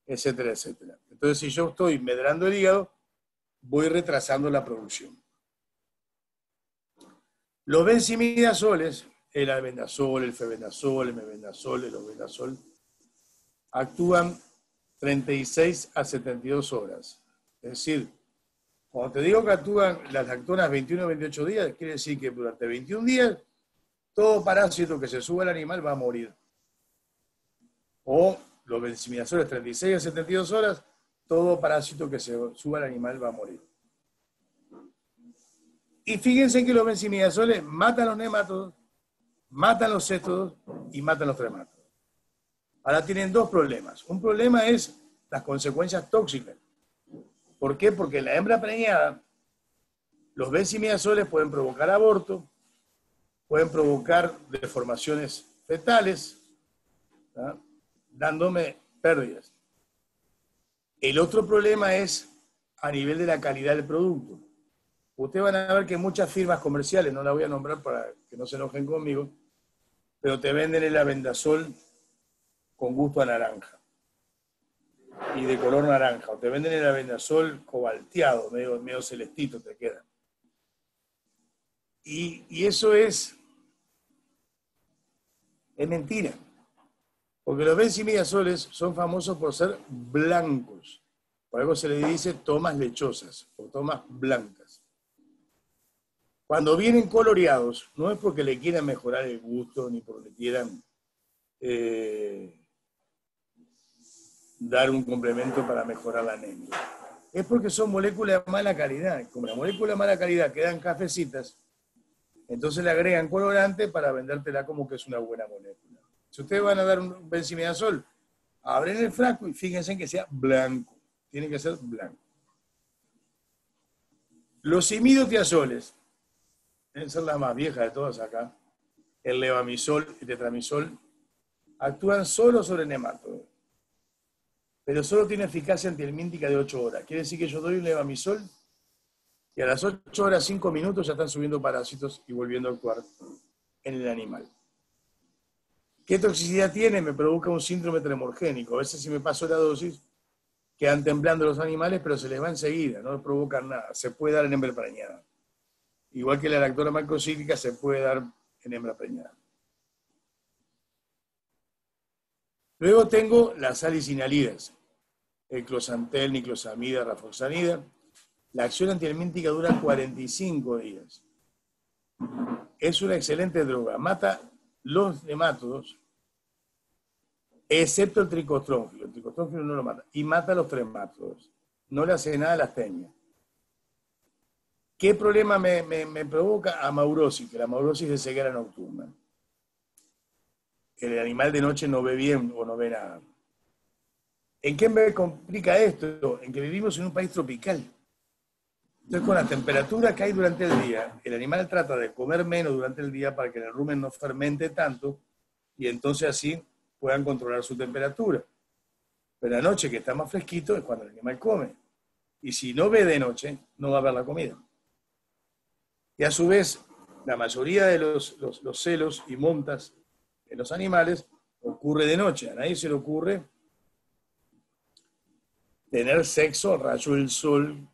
etcétera, etcétera. Entonces, si yo estoy medrando el hígado, voy retrasando la producción. Los benzimidazoles, el albendazol, el febendazol, el mebendazol, el obendazol, actúan 36 a 72 horas. Es decir, cuando te digo que actúan las lactonas 21 a 28 días, quiere decir que durante 21 días todo parásito que se suba al animal va a morir. O los benzimidazoles 36 a 72 horas, todo parásito que se suba al animal va a morir. Y fíjense que los benzimidazoles matan los nemátodos, matan los céstodos y matan los tremátodos. Ahora tienen dos problemas. Un problema es las consecuencias tóxicas. ¿Por qué? Porque en la hembra preñada, los benzimidazoles pueden provocar aborto, pueden provocar deformaciones fetales, ¿tá?, dándome pérdidas. El otro problema es a nivel de la calidad del producto. Ustedes van a ver que muchas firmas comerciales, no la voy a nombrar para que no se enojen conmigo, pero te venden el albendazol con gusto a naranja y de color naranja, o te venden el albendazol cobalteado, medio celestito te queda. Y eso es mentira, porque los benzimidazoles son famosos por ser blancos, por algo se le dice tomas lechosas o tomas blancas. Cuando vienen coloreados, no es porque le quieran mejorar el gusto, ni porque le quieran dar un complemento para mejorar la anemia. Es porque son moléculas de mala calidad. Como las moléculas de mala calidad quedan cafecitas, entonces le agregan colorante para vendértela como que es una buena molécula. Si ustedes van a dar un benzimidazol, abren el frasco y fíjense en que sea blanco. Tiene que ser blanco. Los imidotiazoles, deben ser las más viejas de todas acá, el levamisol y tetramisol, actúan solo sobre nemátodos, pero solo tiene eficacia antihelmíntica de 8 horas. Quiere decir que yo doy un levamisol y a las 8 horas 5 minutos ya están subiendo parásitos y volviendo a actuar en el animal. ¿Qué toxicidad tiene? Me provoca un síndrome tremorgénico. A veces si me paso la dosis, quedan temblando los animales, pero se les va enseguida, no provocan nada. Se puede dar en hembra preñada. Igual que la lactona macrocíclica se puede dar en hembra preñada. Luego tengo las salicinalidas, el closantel, niclosamida, rafoxanida. La acción antihelmíntica dura 45 días. Es una excelente droga. Mata los nemátodos, excepto el tricostrónfilo. El tricostrónfilo no lo mata. Y mata los tremátodos. No le hace nada a las tenias. ¿Qué problema me provoca? Amaurosis, que la amaurosis de ceguera nocturna. El animal de noche no ve bien o no ve nada. ¿En qué me complica esto? En que vivimos en un país tropical. Entonces, con la temperatura que hay durante el día, el animal trata de comer menos durante el día para que el rumen no fermente tanto y entonces así puedan controlar su temperatura. Pero la noche, que está más fresquito, es cuando el animal come. Y si no ve de noche, no va a ver la comida. Y a su vez, la mayoría de los celos y montas en los animales ocurre de noche. A nadie se le ocurre tener sexo a rayo del sol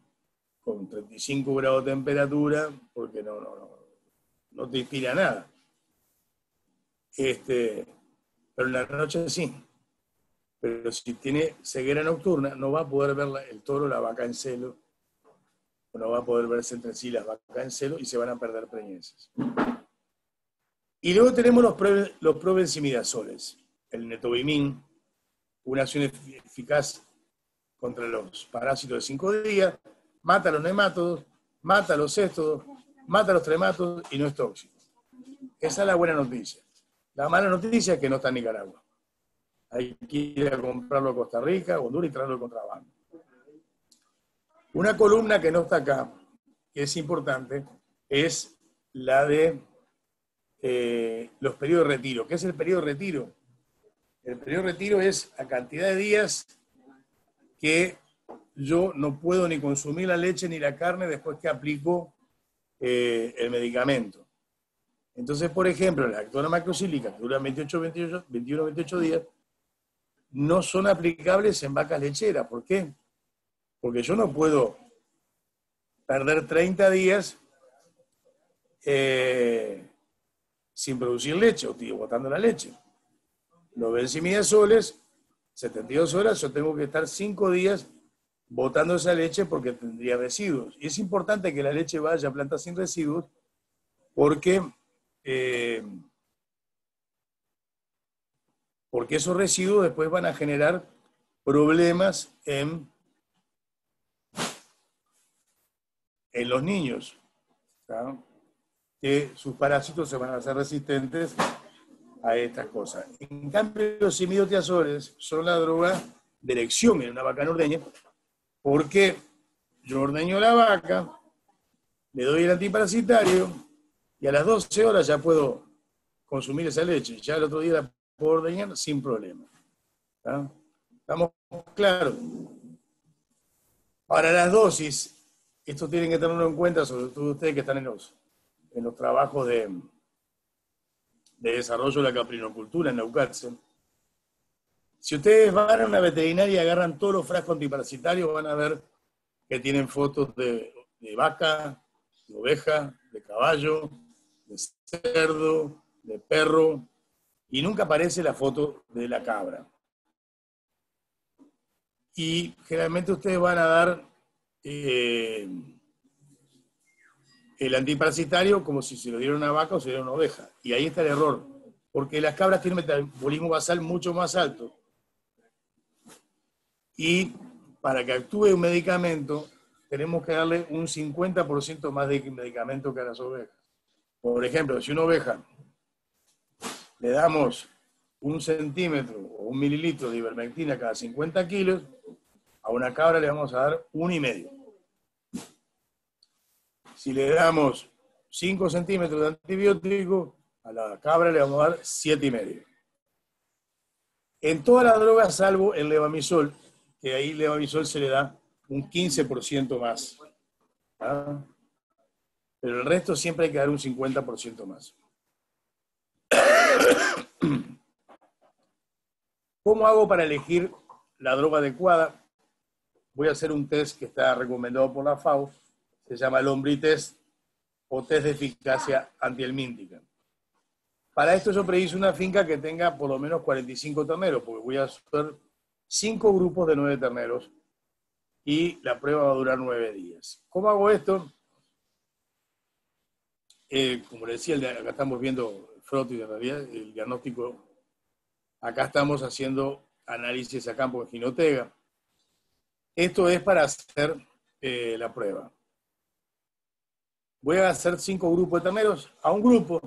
con 35 grados de temperatura, porque no te inspira nada. pero en la noche sí. Pero si tiene ceguera nocturna, no va a poder ver el toro, la vaca en celo, o no va a poder verse entre sí las vacas en celo y se van a perder preñeces. Y luego tenemos los probencimidazoles, el netobimín, una acción eficaz contra los parásitos de 5 días, mata a los nemátodos, mata a los céstodos, mata a los tremátodos y no es tóxico. Esa es la buena noticia. La mala noticia es que no está en Nicaragua. Hay que ir a comprarlo a Costa Rica, Honduras y traerlo de contrabando. Una columna que no está acá, que es importante, es la de los periodos de retiro. ¿Qué es el periodo de retiro? El periodo de retiro es la cantidad de días que yo no puedo ni consumir la leche ni la carne después que aplico el medicamento. Entonces, por ejemplo, las lactonas macrocílicas, que duran 21-28 días, no son aplicables en vacas lecheras. ¿Por qué? Porque yo no puedo perder 30 días sin producir leche, o botando la leche. Los benzimidazoles, 72 horas, yo tengo que estar 5 días botando esa leche porque tendría residuos. Y es importante que la leche vaya a plantas sin residuos porque esos residuos después van a generar problemas en los niños, ¿sí? Que sus parásitos se van a hacer resistentes a estas cosas. En cambio, los imidotiazoles son la droga de elección en una vaca no ordeña, porque yo ordeño la vaca, le doy el antiparasitario y a las 12 horas ya puedo consumir esa leche. Ya el otro día la puedo ordeñar sin problema. ¿Sí? ¿Estamos claros? Ahora, las dosis, esto tienen que tenerlo en cuenta, sobre todo ustedes que están en los trabajos de desarrollo de la caprinocultura en Neuquén. Si ustedes van a una veterinaria y agarran todos los frascos antiparasitarios, van a ver que tienen fotos de vaca, de oveja, de caballo, de cerdo, de perro, y nunca aparece la foto de la cabra. Y generalmente ustedes van a dar el antiparasitario como si se lo diera una vaca o se lo diera una oveja. Y ahí está el error, porque las cabras tienen metabolismo basal mucho más alto. Y para que actúe un medicamento, tenemos que darle un 50% más de medicamento que a las ovejas. Por ejemplo, si una oveja le damos 1 centímetro o 1 mililitro de ivermectina cada 50 kilos, a una cabra le vamos a dar 1,5. Si le damos 5 centímetros de antibiótico, a la cabra le vamos a dar 7,5. En todas las drogas, salvo el levamisol, que ahí el levamisol se le da un 15% más. ¿Ah? Pero el resto siempre hay que dar un 50% más. ¿Cómo hago para elegir la droga adecuada? Voy a hacer un test que está recomendado por la FAO, se llama el OMBRI test o test de eficacia antihelmíntica. Para esto yo preciso una finca que tenga por lo menos 45 terneros, porque voy a hacer 5 grupos de 9 terneros y la prueba va a durar 9 días. ¿Cómo hago esto? Como les decía, acá estamos viendo Froti, en realidad, el diagnóstico. Acá estamos haciendo análisis a campo de ginotega. Esto es para hacer la prueba. Voy a hacer 5 grupos de terneros. A un grupo,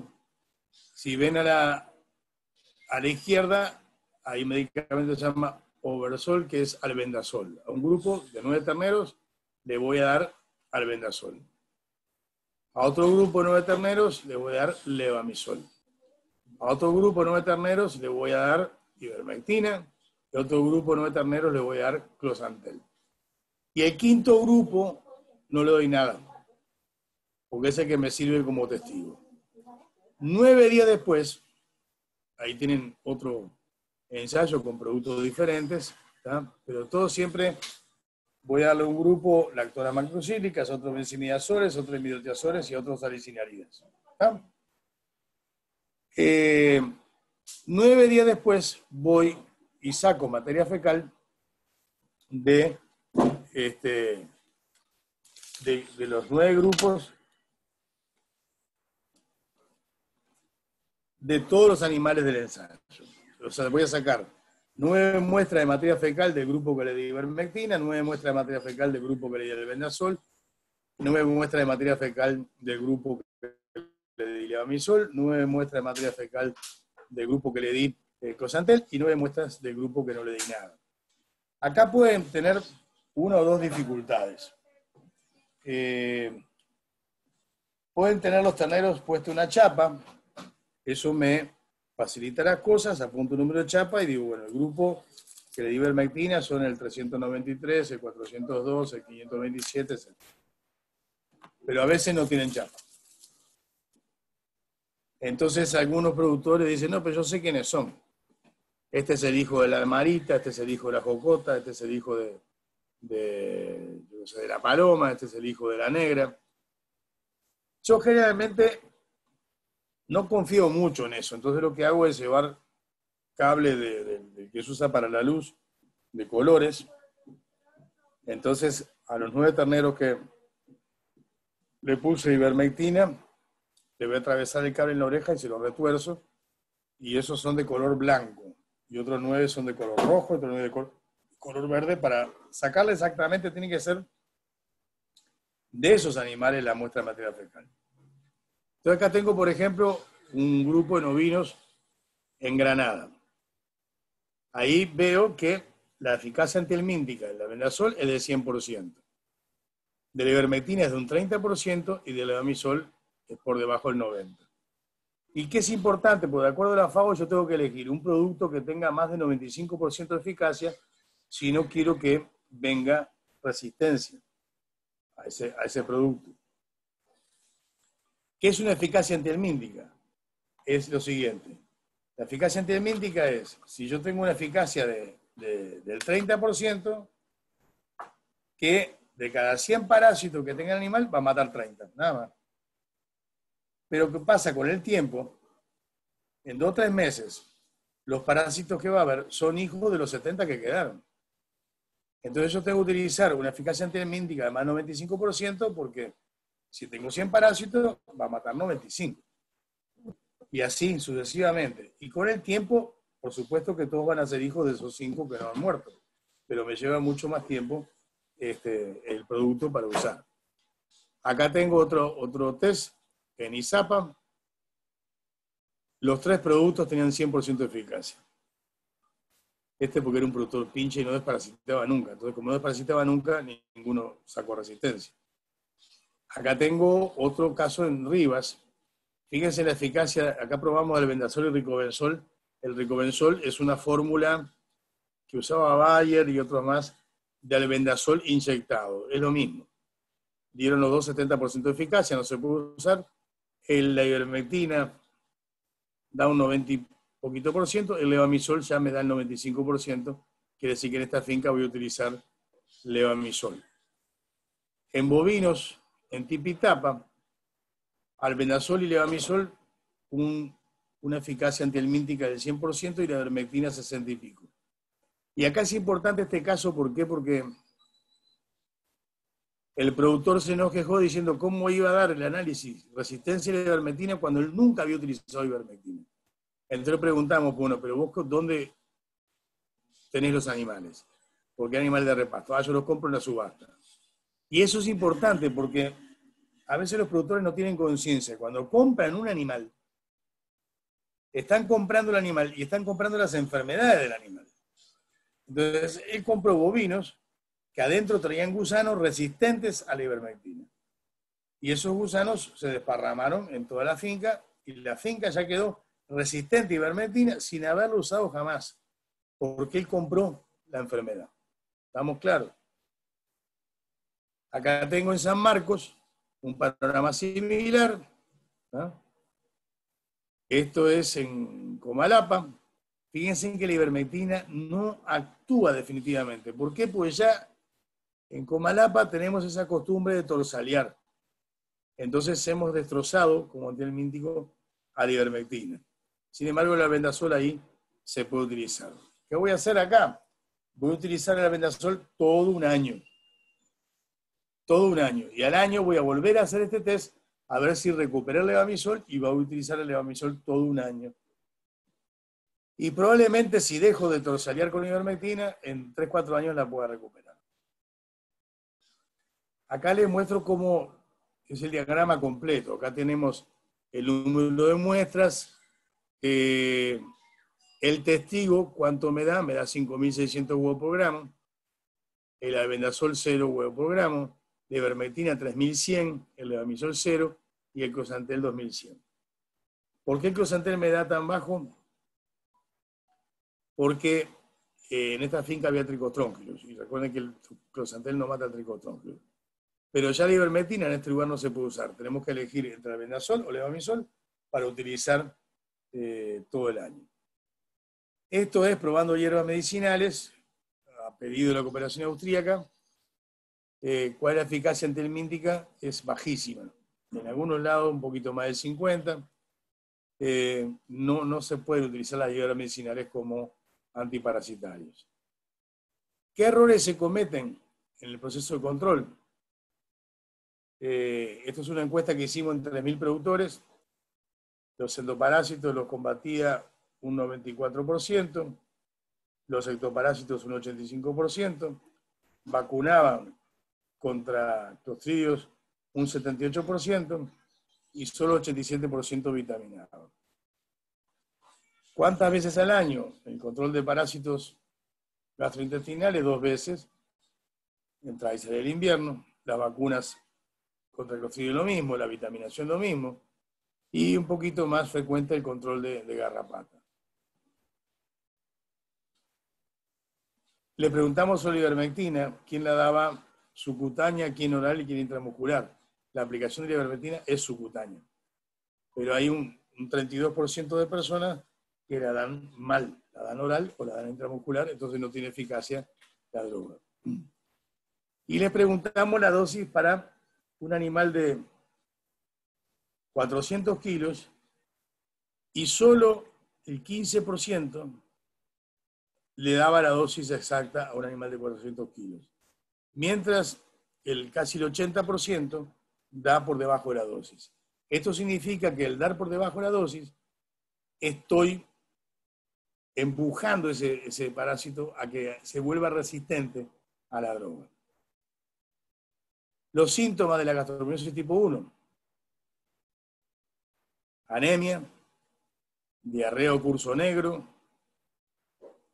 si ven a la izquierda, hay un medicamento que se llama Oversol, que es albendazol. A un grupo de 9 terneros le voy a dar albendazol. A otro grupo de 9 terneros le voy a dar levamisol. A otro grupo de 9 terneros le voy a dar ivermectina. Y a otro grupo de 9 terneros le voy a dar closantel. Y el quinto grupo no le doy nada, porque es el que me sirve como testigo. 9 días después, ahí tienen otro ensayo con productos diferentes, ¿tá? Pero todo siempre voy a darle un grupo lactonas macrocílicas, otros benzimidazoles, otros imidotiazoles y otros salicinaridas. 9 días después voy y saco materia fecal de los 9 grupos de todos los animales del ensayo. O sea, voy a sacar 9 muestras de materia fecal del grupo que le di ivermectina, 9 muestras de materia fecal del grupo que le di albendazol, 9 muestras de materia fecal del grupo que le di levamisol, 9 muestras de materia fecal del grupo que le di Closantel y 9 muestras del grupo que no le di nada. Acá pueden tener una o dos dificultades. Pueden tener los terneros puesto una chapa, eso me facilita las cosas, apunto un número de chapa y digo, bueno, el grupo que le di ivermectina son el 393, el 402, el 527, etc. Pero a veces no tienen chapa. Entonces algunos productores dicen, no, pero yo sé quiénes son. Este es el hijo de la marita, este es el hijo de la jocota, este es el hijo de la paloma, este es el hijo de la negra. Yo generalmente no confío mucho en eso, entonces lo que hago es llevar cable que se usa para la luz, de colores. Entonces a los 9 terneros que le puse ivermectina, le voy a atravesar el cable en la oreja y se lo retuerzo, y esos son de color blanco, y otros 9 son de color rojo, otros 9 de color verde, para sacarle exactamente, tiene que ser de esos animales la muestra de materia fecal. Entonces acá tengo, por ejemplo, un grupo de novinos en Granada. Ahí veo que la eficacia antihelmíntica del albendazol es del 100%. De la ivermectina es de un 30% y del levamisol es por debajo del 90%. ¿Y qué es importante? Porque de acuerdo a la FAO yo tengo que elegir un producto que tenga más del 95% de eficacia si no quiero que venga resistencia a ese producto. ¿Qué es una eficacia antihelmíntica? Es lo siguiente. La eficacia antihelmíntica es, si yo tengo una eficacia del 30%, que de cada 100 parásitos que tenga el animal va a matar 30, nada más. Pero ¿qué pasa con el tiempo? En 2 o 3 meses, los parásitos que va a haber son hijos de los 70 que quedaron. Entonces yo tengo que utilizar una eficacia antihelmíntica de más del 95% porque si tengo 100 parásitos, va a matar 95. Y así sucesivamente. Y con el tiempo, por supuesto que todos van a ser hijos de esos 5 que no han muerto. Pero me lleva mucho más tiempo el producto para usar. Acá tengo otro test en ISAPA. Los 3 productos tenían 100% de eficacia. Porque era un productor pinche y no desparasitaba nunca. Entonces, como no desparasitaba nunca, ninguno sacó resistencia. Acá tengo otro caso en Rivas. Fíjense la eficacia. Acá probamos albendazol y ricobenzol. El ricobenzol es una fórmula que usaba Bayer y otros más de albendazol inyectado. Es lo mismo. Dieron los dos 70% de eficacia, no se puede usar. La ivermectina da un 90 y poquito por ciento, el levamisol ya me da el 95%, quiere decir que en esta finca voy a utilizar levamisol. En bovinos, en tipitapa, albendazol y levamisol, una eficacia antihelmíntica del 100% y la ivermectina 60 y pico. Y acá es importante este caso, ¿por qué? Porque el productor se nos quejó diciendo cómo iba a dar el análisis resistencia a la ivermectina cuando él nunca había utilizado ivermectina. Entonces preguntamos, bueno, pero vos, ¿dónde tenés los animales? ¿Por qué animales de repasto? Yo los compro en la subasta. Y eso es importante porque a veces los productores no tienen conciencia. Cuando compran un animal, están comprando el animal y están comprando las enfermedades del animal. Entonces, él compró bovinos que adentro traían gusanos resistentes a la ivermectina. Y esos gusanos se desparramaron en toda la finca y la finca ya quedó resistente a ivermectina sin haberlo usado jamás, porque él compró la enfermedad. ¿Estamos claros? Acá tengo en San Marcos un panorama similar. ¿No? Esto es en Comalapa. Fíjense que la ivermectina no actúa definitivamente. ¿Por qué? Pues ya en Comalapa tenemos esa costumbre de torsalear. Entonces hemos destrozado, como antihelmíntico, a la ivermectina. Sin embargo, el albendazol ahí se puede utilizar. ¿Qué voy a hacer acá? Voy a utilizar el albendazol todo un año. Todo un año. Y al año voy a volver a hacer este test a ver si recuperé el levamisol y voy a utilizar el levamisol todo un año. Y probablemente si dejo de torsalear con ivermectina, en 3-4 años la pueda recuperar. Acá les muestro cómo es el diagrama completo. Acá tenemos el número de muestras, el testigo, ¿cuánto me da? Me da 5.600 huevos por gramo. El albendazol 0 huevos por gramo. La ivermectina 3.100, el levamisol 0 y el closantel 2.100. ¿Por qué el closantel me da tan bajo? Porque en esta finca había tricotrónquilos. Y recuerden que el closantel no mata el tricotrónquilo. Pero ya la ivermectina en este lugar no se puede usar. Tenemos que elegir entre albendazol o levamisol para utilizar todo el año. Esto es probando hierbas medicinales, a pedido de la cooperación austríaca. ¿Cuál es la eficacia antihelmíntica? Es bajísima. En algunos lados un poquito más del 50. No se pueden utilizar las hierbas medicinales como antiparasitarios. ¿Qué errores se cometen en el proceso de control? Esto es una encuesta que hicimos en 3.000 productores. Los endoparásitos los combatía un 94%, los ectoparásitos un 85%, vacunaban contra clostridios un 78% y solo 87% vitaminaban. ¿Cuántas veces al año? El control de parásitos gastrointestinales 2 veces, entrada y salida del invierno, las vacunas contra el clostridio lo mismo, la vitaminación lo mismo, y un poquito más frecuente el control de garrapata. Le preguntamos sobre la ivermectina, quién la daba subcutánea, quién oral y quién intramuscular. La aplicación de la ivermectina es subcutánea, pero hay un 32% de personas que la dan mal, la dan oral o la dan intramuscular, entonces no tiene eficacia la droga. Y le preguntamos la dosis para un animal de 400 kilos y solo el 15% le daba la dosis exacta a un animal de 400 kilos. Mientras casi el 80% da por debajo de la dosis. Esto significa que al dar por debajo de la dosis, estoy empujando ese parásito a que se vuelva resistente a la droga. Los síntomas de la gastromiosis tipo 1. Anemia, diarrea o curso negro,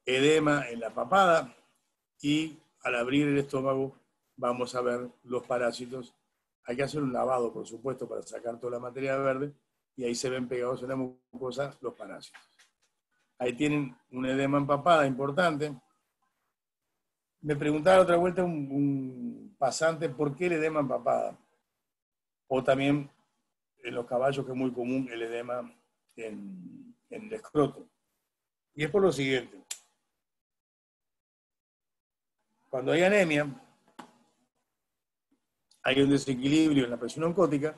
edema en la papada y al abrir el estómago vamos a ver los parásitos. Hay que hacer un lavado, por supuesto, para sacar toda la materia verde y ahí se ven pegados en la mucosa los parásitos. Ahí tienen un edema en papada importante. Me preguntaba otra vuelta un pasante por qué el edema en papada. O también en los caballos, que es muy común el edema en el escroto. Y es por lo siguiente. Cuando hay anemia, hay un desequilibrio en la presión oncótica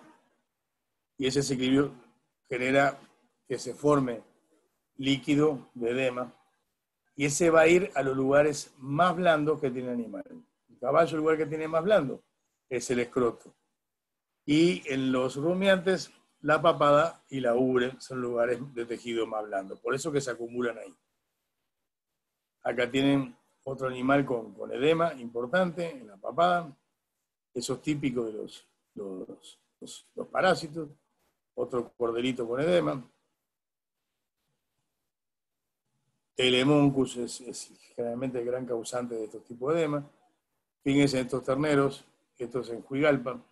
y ese desequilibrio genera que se forme líquido de edema y ese va a ir a los lugares más blandos que tiene el animal. El caballo, el lugar que tiene más blando, es el escroto. Y en los rumiantes, la papada y la ubre son lugares de tejido más blando. Por eso que se acumulan ahí. Acá tienen otro animal con edema importante en la papada. Eso es típico de los parásitos. Otro corderito con edema. El hemoncus es generalmente el gran causante de estos tipos de edema. Fíjense en estos terneros, estos en Juigalpa.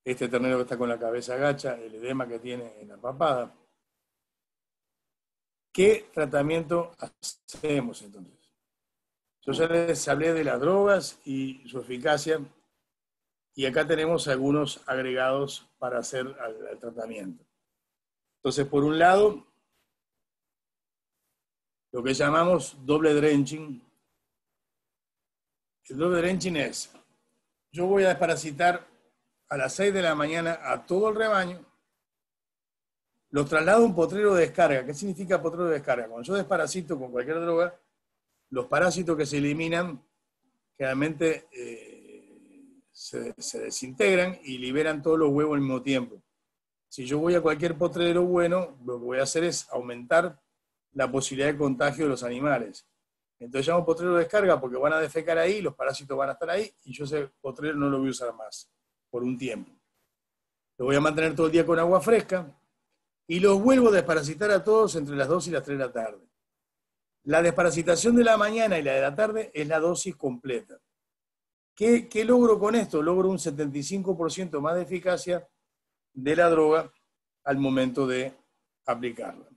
Este ternero que está con la cabeza agacha, el edema que tiene en la papada. ¿Qué tratamiento hacemos entonces? Yo ya les hablé de las drogas y su eficacia, y acá tenemos algunos agregados para hacer al tratamiento. Entonces, por un lado, lo que llamamos doble drenching. El doble drenching es, yo voy a desparasitar a las 6 de la mañana a todo el rebaño los traslado a un potrero de descarga. ¿Qué significa potrero de descarga? Cuando yo desparasito con cualquier droga, los parásitos que se eliminan generalmente se desintegran y liberan todos los huevos al mismo tiempo. Si yo voy a cualquier potrero bueno, lo que voy a hacer es aumentar la posibilidad de contagio de los animales. Entonces llamo potrero de descarga porque van a defecar ahí, los parásitos van a estar ahí y yo ese potrero no lo voy a usar más por un tiempo. Lo voy a mantener todo el día con agua fresca y los vuelvo a desparasitar a todos entre las 2 y las 3 de la tarde. La desparasitación de la mañana y la de la tarde es la dosis completa. ¿Qué logro con esto? Logro un 75% más de eficacia de la droga al momento de aplicarla.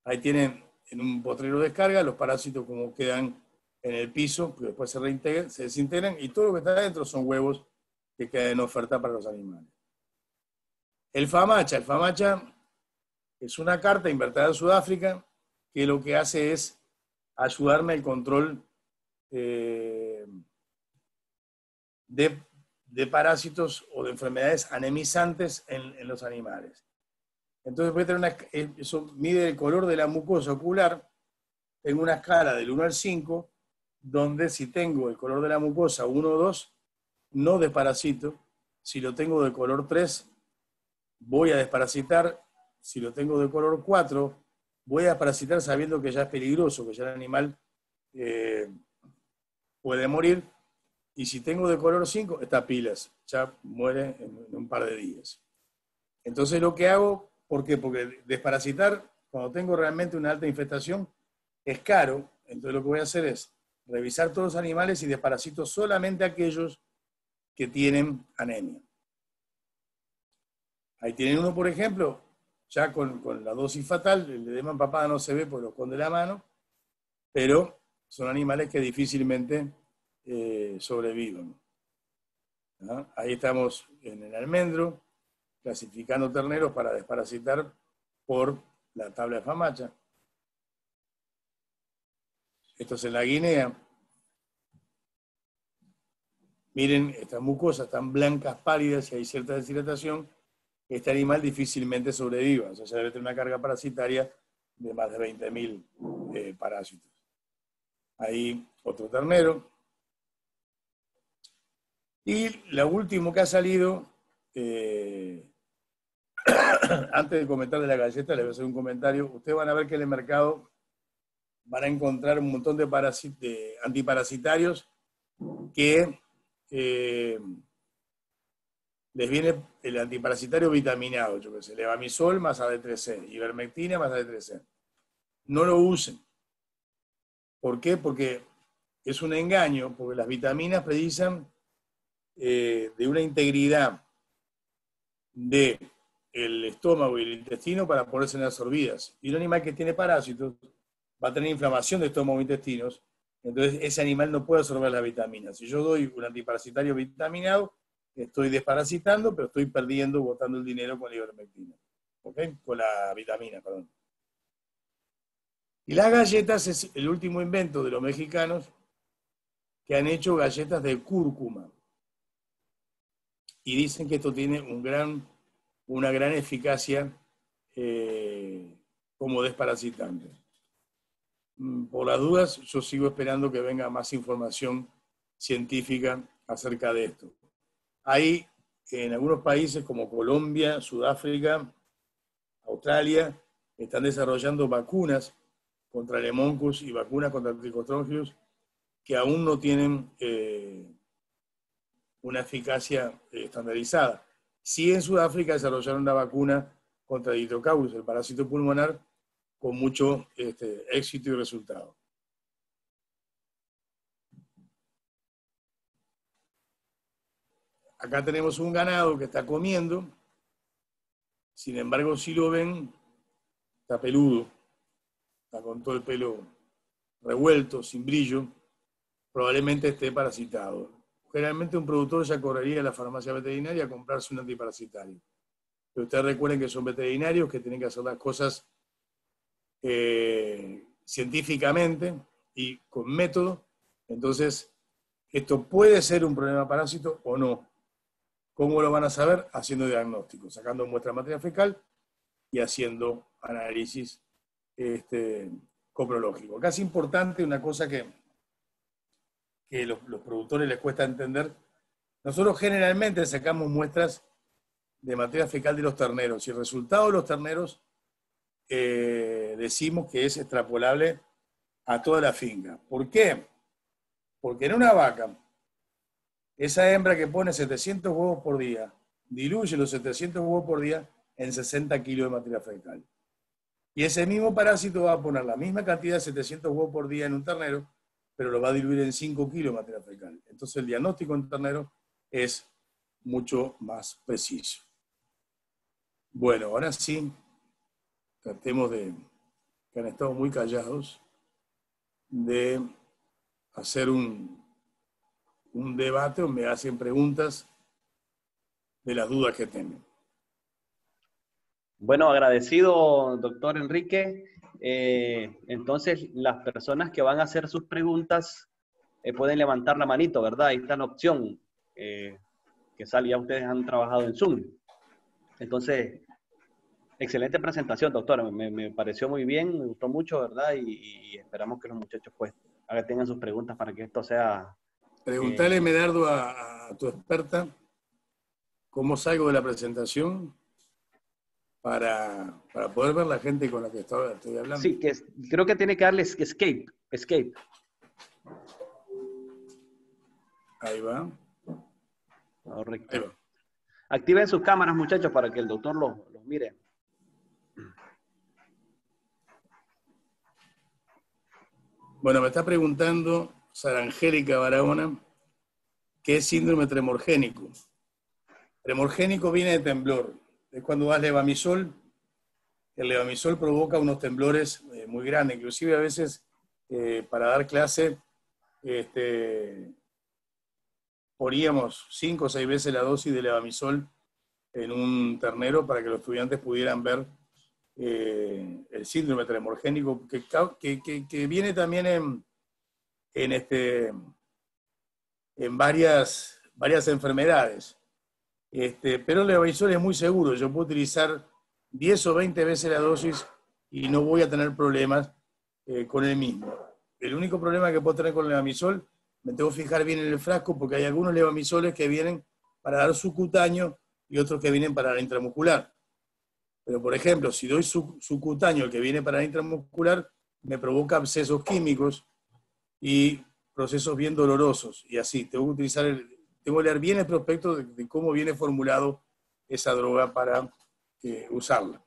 Ahí tienen en un potrero de descarga los parásitos como quedan en el piso, que después se desintegran y todo lo que está adentro son huevos que quedan en oferta para los animales. El FAMACHA es una carta invertida en Sudáfrica que lo que hace es ayudarme al control de parásitos o de enfermedades anemizantes en los animales. Entonces voy a tener eso mide el color de la mucosa ocular, tengo una escala del 1 al 5, donde si tengo el color de la mucosa 1 o 2, no desparasito. Si lo tengo de color 3, voy a desparasitar. Si lo tengo de color 4, voy a desparasitar sabiendo que ya es peligroso, que ya el animal puede morir. Y si tengo de color 5, está pilas, ya muere en un par de días. Entonces lo que hago, ¿por qué? Porque desparasitar, cuando tengo realmente una alta infestación, es caro. Entonces lo que voy a hacer es revisar todos los animales y desparasito solamente aquellos que tienen anemia. Ahí tienen uno, por ejemplo, ya con la dosis fatal, el edema empapada no se ve porque lo esconde la mano, pero son animales que difícilmente sobreviven. ¿No? Ahí estamos en el almendro, clasificando terneros para desparasitar por la tabla de FAMACHA. Esto es en la guinea. Miren, estas mucosas están blancas, pálidas, y hay cierta deshidratación. Este animal difícilmente sobreviva. O sea, ya debe tener una carga parasitaria de más de 20.000 parásitos. Ahí otro ternero. Y la última que ha salido, antes de comentarle la galleta, les voy a hacer un comentario. Ustedes van a ver que en el mercado van a encontrar un montón de antiparasitarios que les viene el antiparasitario vitaminado, yo que sé, levamisol más AD3C, ivermectina más AD3C. No lo usen. ¿Por qué? Porque es un engaño, porque las vitaminas precisan de una integridad del estómago y el intestino para poder ser absorbidas. Y un animal que tiene parásitos va a tener inflamación de estómago e intestinos, entonces ese animal no puede absorber las vitaminas. Si yo doy un antiparasitario vitaminado, estoy desparasitando, pero estoy perdiendo, botando el dinero con la ivermectina. ¿Ok? Con la vitamina, perdón. Y las galletas es el último invento de los mexicanos que han hecho galletas de cúrcuma. Y dicen que esto tiene una gran eficacia como desparasitante. Por las dudas, yo sigo esperando que venga más información científica acerca de esto. Hay en algunos países como Colombia, Sudáfrica, Australia, están desarrollando vacunas contra el hemoncus y vacunas contra el trichotrongius que aún no tienen una eficacia estandarizada. Sí, en Sudáfrica desarrollaron una vacuna contra el Diptocaurus, el parásito pulmonar, con mucho éxito y resultado. Acá tenemos un ganado que está comiendo, sin embargo, si lo ven, está peludo, está con todo el pelo revuelto, sin brillo, probablemente esté parasitado. Generalmente un productor ya correría a la farmacia veterinaria a comprarse un antiparasitario. Pero ustedes recuerden que son veterinarios que tienen que hacer las cosas científicamente y con método. Entonces, esto puede ser un problema parásito o no. ¿Cómo lo van a saber? Haciendo diagnóstico, sacando muestra de materia fecal y haciendo análisis coprológico. Acá es importante una cosa que los productores les cuesta entender. Nosotros generalmente sacamos muestras de materia fecal de los terneros y el resultado de los terneros decimos que es extrapolable a toda la finca. ¿Por qué? Porque en una vaca, esa hembra que pone 700 huevos por día, diluye los 700 huevos por día en 60 kilos de materia fecal. Y ese mismo parásito va a poner la misma cantidad de 700 huevos por día en un ternero, pero lo va a diluir en 5 kilos de materia fecal. Entonces el diagnóstico en ternero es mucho más preciso. Bueno, ahora sí, tratemos de, que han estado muy callados, de hacer un debate donde me hacen preguntas de las dudas que tengan. Bueno, agradecido, doctor Enrique. Entonces, las personas que van a hacer sus preguntas pueden levantar la manito, ¿verdad? Ahí está la opción que sale, ya ustedes han trabajado en Zoom. Entonces, excelente presentación, doctor. Me pareció muy bien, me gustó mucho, ¿verdad? Y esperamos que los muchachos pues tengan sus preguntas para que esto sea... Preguntale, Medardo, a tu experta cómo salgo de la presentación para poder ver la gente con la que estoy hablando. Sí, creo que tiene que darle escape. Ahí va. Correcto. Ahí va. Activen sus cámaras, muchachos, para que el doctor los mire. Bueno, me está preguntando Sara Angélica Barahona, ¿qué es síndrome tremorgénico? Tremorgénico viene de temblor. Es cuando das levamisol. El levamisol provoca unos temblores muy grandes. Inclusive a veces para dar clase poníamos 5 o 6 veces la dosis de levamisol en un ternero para que los estudiantes pudieran ver el síndrome tremorgénico que viene también en varias enfermedades. Pero el levamisol es muy seguro. Yo puedo utilizar 10 o 20 veces la dosis y no voy a tener problemas con el mismo. El único problema que puedo tener con el levamisol, me tengo que fijar bien en el frasco porque hay algunos levamisoles que vienen para dar subcutáneo y otros que vienen para la intramuscular. Pero, por ejemplo, si doy subcutáneo, el que viene para la intramuscular, me provoca abscesos químicos y procesos bien dolorosos. Y así, tengo que leer bien el prospecto de cómo viene formulado esa droga para usarla.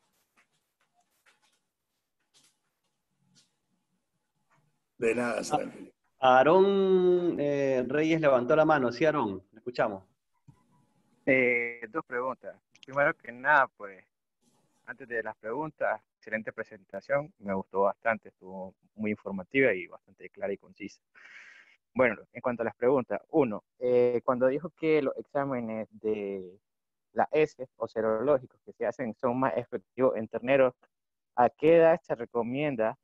De nada, Sara Angélica. Aarón Reyes levantó la mano. Sí, Aarón, le escuchamos. Dos preguntas. Primero que nada, pues, antes de las preguntas, excelente presentación, me gustó bastante, estuvo muy informativa y bastante clara y concisa. Bueno, en cuanto a las preguntas, uno, cuando dijo que los exámenes de la S o serológicos que se hacen son más efectivos en terneros, ¿a qué edad se recomienda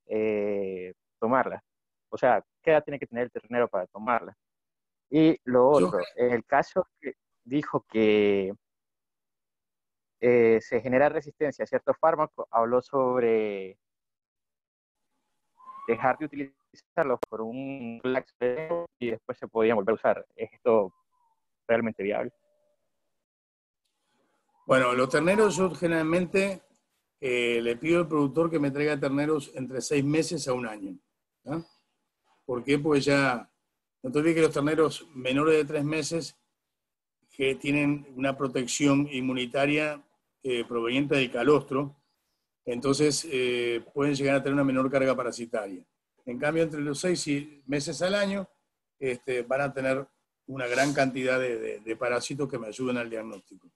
tomarla? O sea, ¿qué edad tiene que tener el ternero para tomarla? Y lo otro, en el caso que dijo que se genera resistencia a ciertos fármacos, habló sobre dejar de utilizarlos por un lapso de tiempo y después se podían volver a usar. ¿Es esto realmente viable? Bueno, los terneros yo generalmente le pido al productor que me traiga terneros entre 6 meses a un año. ¿Ah? ¿Por qué? Porque ya, no te olvides que los terneros menores de 3 meses que tienen una protección inmunitaria proveniente del calostro, entonces pueden llegar a tener una menor carga parasitaria. En cambio, entre los 6 meses al año van a tener una gran cantidad de parásitos que me ayudan al diagnóstico.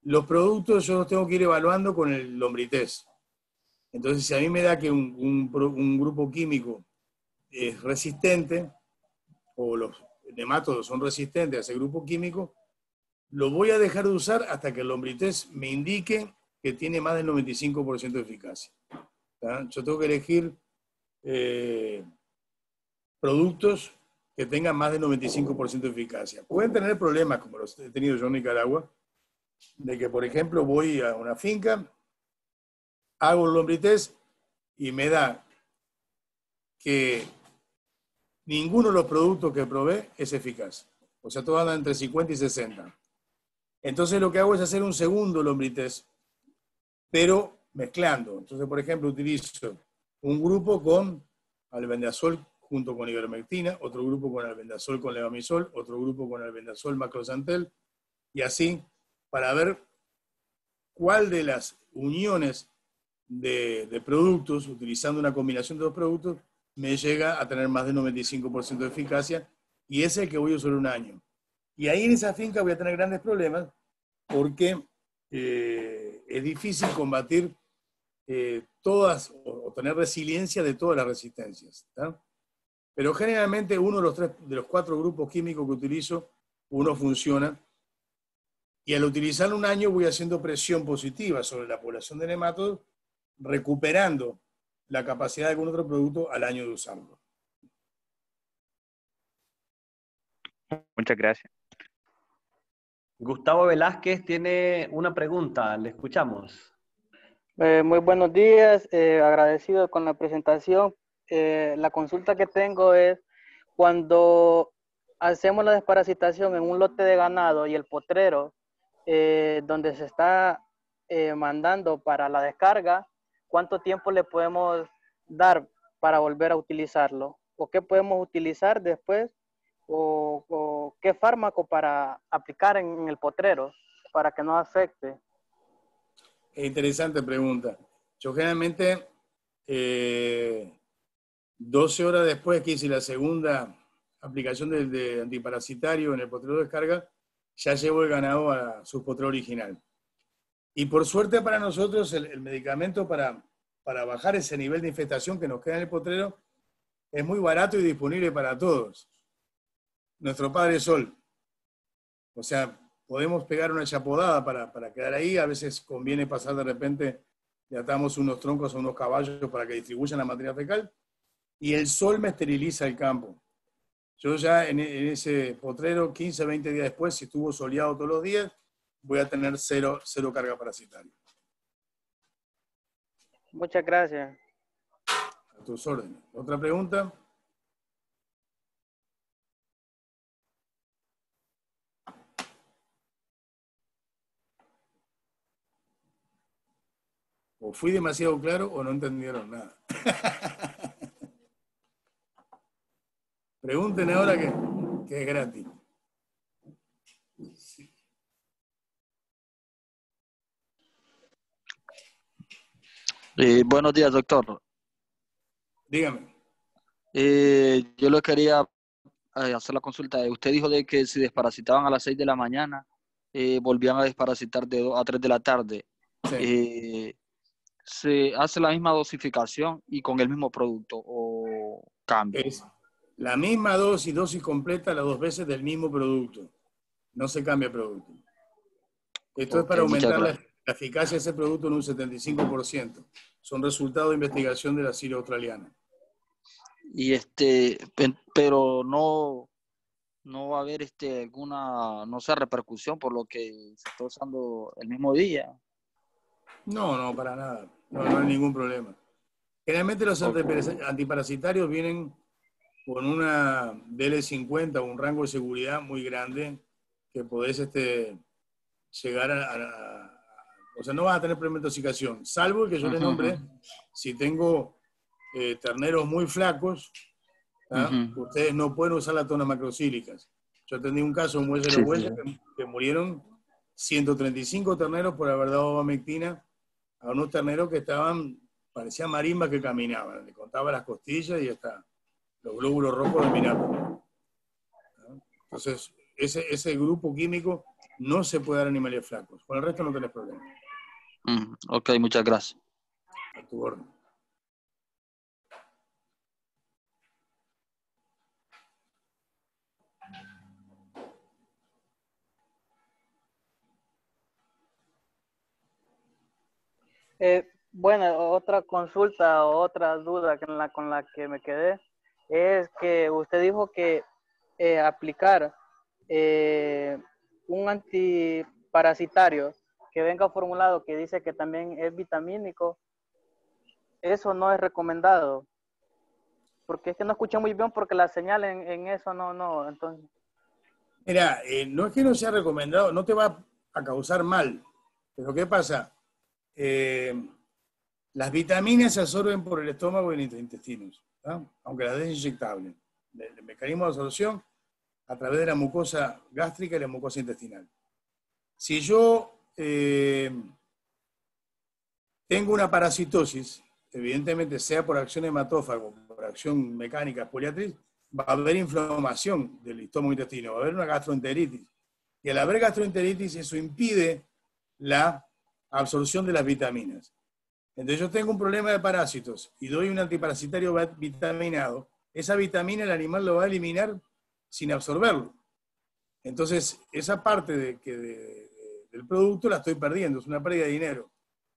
Los productos yo los tengo que ir evaluando con el lombrités. Entonces, si a mí me da que un grupo químico es resistente, o los nematodos son resistentes a ese grupo químico, lo voy a dejar de usar hasta que el lombrités me indique que tiene más del 95% de eficacia. ¿Tá? Yo tengo que elegir productos que tengan más de 95% de eficacia. Pueden tener problemas, como los he tenido yo en Nicaragua, de que, por ejemplo, voy a una finca, hago un lombrités y me da que ninguno de los productos que probé es eficaz. O sea, todos andan entre 50 y 60. Entonces lo que hago es hacer un segundo lombrités, pero mezclando. Entonces, por ejemplo, utilizo un grupo con albendazol junto con ivermectina, otro grupo con albendazol con levamisol, otro grupo con albendazol macrosantel, y así para ver cuál de las uniones de productos, utilizando una combinación de dos productos, me llega a tener más del 95% de eficacia, y ese es el que voy a usar un año. Y ahí en esa finca voy a tener grandes problemas porque es difícil combatir todas o tener resiliencia de todas las resistencias, ¿tá? Pero generalmente uno de los 4 grupos químicos que utilizo, uno funciona, y al utilizar un año voy haciendo presión positiva sobre la población de nematodos, recuperando la capacidad de algún otro producto al año de usarlo. Muchas gracias. Gustavo Velázquez tiene una pregunta, le escuchamos. Muy buenos días, agradecido con la presentación. La consulta que tengo es, cuando hacemos la desparasitación en un lote de ganado y el potrero, donde se está mandando para la descarga, ¿cuánto tiempo le podemos dar para volver a utilizarlo? ¿O qué podemos utilizar después? ¿O qué fármaco para aplicar en el potrero para que no afecte? Interesante pregunta. Yo generalmente 12 horas después que hice la segunda aplicación de antiparasitario en el potrero de descarga, ya llevo el ganado a su potrero original. Y por suerte para nosotros, el medicamento para bajar ese nivel de infestación que nos queda en el potrero es muy barato y disponible para todos. Nuestro Padre Sol. O sea, podemos pegar una chapodada para quedar ahí. A veces conviene pasar de repente, le atamos unos troncos a unos caballos para que distribuyan la materia fecal, y el sol me esteriliza el campo. Yo ya en ese potrero, 15, 20 días después, si estuvo soleado todos los días, voy a tener cero carga parasitaria. Muchas gracias. A tus órdenes. ¿Otra pregunta? O fui demasiado claro o no entendieron nada. Pregunten ahora que es gratis. Buenos días, doctor. Dígame. Yo le quería hacer la consulta. Usted dijo de que si desparasitaban a las 6 de la mañana, volvían a desparasitar de 2 a 3 de la tarde. Sí. ¿Se hace la misma dosificación y con el mismo producto o cambia? Es la misma dosis completa las 2 veces del mismo producto. No se cambia el producto. Esto es para aumentar la eficacia de ese producto en un 75%. Son resultados de investigación de la CIRA australiana. Y pero no va a haber alguna, no sé, repercusión por lo que se está usando el mismo día. No, para nada. No hay ningún problema. Generalmente los antiparasitarios vienen con una DL50 o un rango de seguridad muy grande que podés llegar o sea, no vas a tener problema de intoxicación, salvo el que yo les nombré. Si tengo terneros muy flacos, ustedes no pueden usar las tonas macrocílicas. Yo atendí un caso en Muelle de los Bueyes que murieron 135 terneros por haber dado abamectina a unos terneros que parecían marimbas que caminaban, le contaba las costillas y hasta los glóbulos rojos de mirar. Entonces, ese grupo químico no se puede dar a animales flacos. Con el resto no tenés problema. Ok, muchas gracias. A tu orden. Bueno, otra consulta o otra duda con la que me quedé es que usted dijo que aplicar un antiparasitario que venga formulado que dice que también es vitamínico, eso no es recomendado. Porque es que no escuché muy bien porque la señal en eso no, entonces. Mira, no es que no sea recomendado, no te va a causar mal. Pero ¿qué pasa? Las vitaminas se absorben por el estómago y los intestinos, ¿tá? Aunque las des inyectables. El mecanismo de absorción a través de la mucosa gástrica y la mucosa intestinal. Si yo tengo una parasitosis, evidentemente sea por acción hematófaga o por acción mecánica poliatriz, va a haber inflamación del estómago intestino, va a haber una gastroenteritis. Y al haber gastroenteritis, eso impide la absorción de las vitaminas. Entonces yo tengo un problema de parásitos y doy un antiparasitario vitaminado, esa vitamina el animal lo va a eliminar sin absorberlo. Entonces esa parte del producto la estoy perdiendo, es una pérdida de dinero.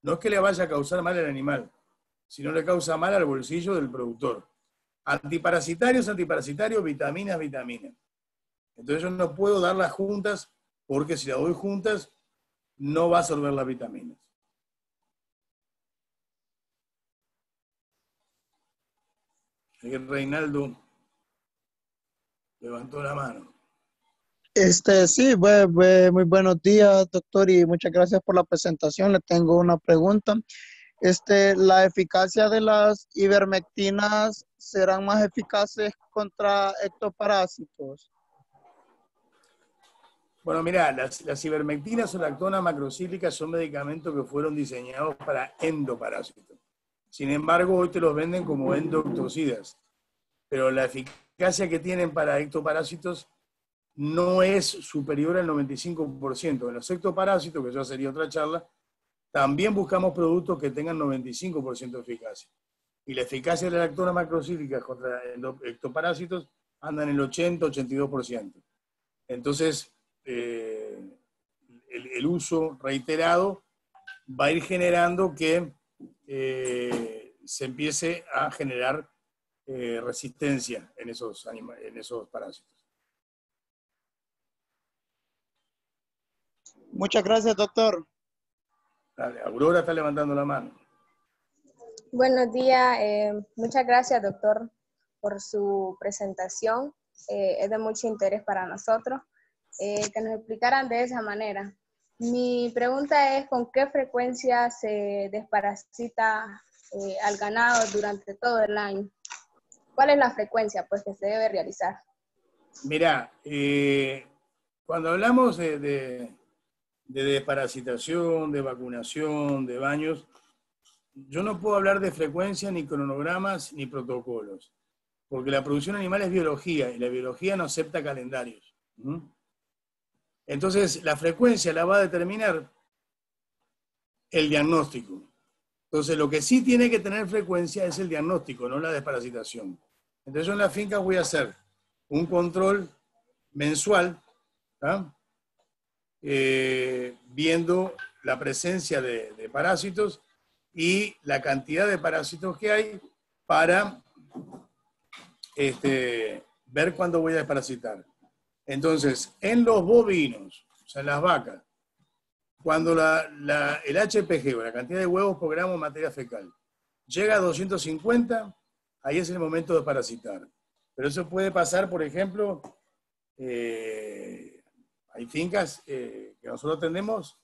No es que le vaya a causar mal al animal, sino le causa mal al bolsillo del productor. Antiparasitarios, vitaminas. Entonces yo no puedo darlas juntas, porque si las doy juntas, no va a absorber las vitaminas. Reinaldo levantó la mano. Sí, muy buenos días, doctor, y muchas gracias por la presentación. Le tengo una pregunta. ¿La eficacia de las ivermectinas serán más eficaces contra ectoparásitos? Bueno, mira, las ivermectinas o lactona macrocíclicas son medicamentos que fueron diseñados para endoparásitos. Sin embargo, hoy te los venden como endoctocidas. Pero la eficacia que tienen para ectoparásitos no es superior al 95%. En los ectoparásitos, que ya sería otra charla, también buscamos productos que tengan 95% de eficacia. Y la eficacia de la lactona macrocíclica contra ectoparásitos anda en el 80-82%. Entonces, el uso reiterado va a ir generando que se empiece a generar resistencia en esos parásitos. Muchas gracias, doctor. Dale, Aurora está levantando la mano. Buenos días, muchas gracias, doctor, por su presentación. Es de mucho interés para nosotros que nos explicaran de esa manera. Mi pregunta es, ¿con qué frecuencia se desparasita al ganado durante todo el año? ¿Cuál es la frecuencia pues, que se debe realizar? Mira, cuando hablamos de desparasitación, de vacunación, de baños, yo no puedo hablar de frecuencia, ni cronogramas, ni protocolos, porque la producción animal es biología, y la biología no acepta calendarios. Entonces, la frecuencia la va a determinar el diagnóstico. Entonces, lo que sí tiene que tener frecuencia es el diagnóstico, no la desparasitación. Entonces, yo en la finca voy a hacer un control mensual, viendo la presencia de parásitos y la cantidad de parásitos que hay para ver cuándo voy a desparasitar. Entonces, en los bovinos, o sea, en las vacas, cuando el HPG, o la cantidad de huevos por gramo de materia fecal, llega a 250, ahí es el momento de parasitar. Pero eso puede pasar, por ejemplo, hay fincas que nosotros tenemos,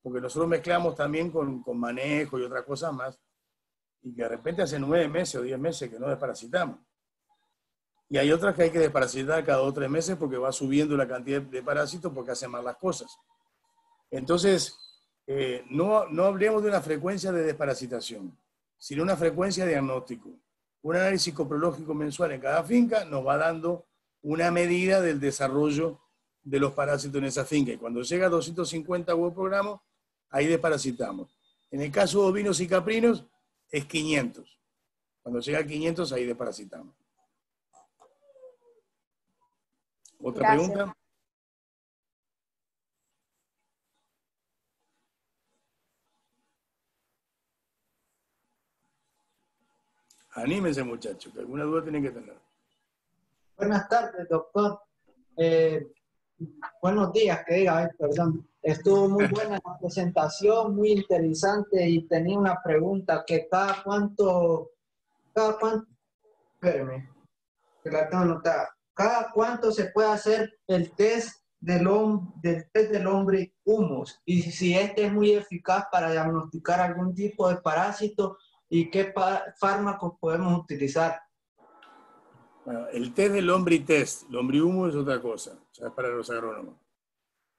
porque nosotros mezclamos también con manejo y otras cosas más, y que de repente hace 9 meses o 10 meses que no desparasitamos. Y hay otras que hay que desparasitar cada 2 o 3 meses porque va subiendo la cantidad de parásitos porque hacen mal las cosas. Entonces, no hablemos de una frecuencia de desparasitación, sino una frecuencia de diagnóstico. Un análisis coprológico mensual en cada finca nos va dando una medida del desarrollo de los parásitos en esa finca. Y cuando llega a 250 huevos por gramo, ahí desparasitamos. En el caso de ovinos y caprinos, es 500. Cuando llega a 500, ahí desparasitamos. ¿Otra pregunta? Anímense, muchachos, que alguna duda tienen que tener. Buenas tardes, doctor. Buenos días, que diga, ay, perdón. Estuvo muy buena la presentación, muy interesante y tenía una pregunta, que cada cuánto, espérame, que la tengo anotada. ¿Cada cuánto se puede hacer el test del test del hombre humus? Y si este es muy eficaz para diagnosticar algún tipo de parásito y qué fármacos podemos utilizar. Bueno, el test del lombrités, lombrihumus es otra cosa, o sea, es para los agrónomos.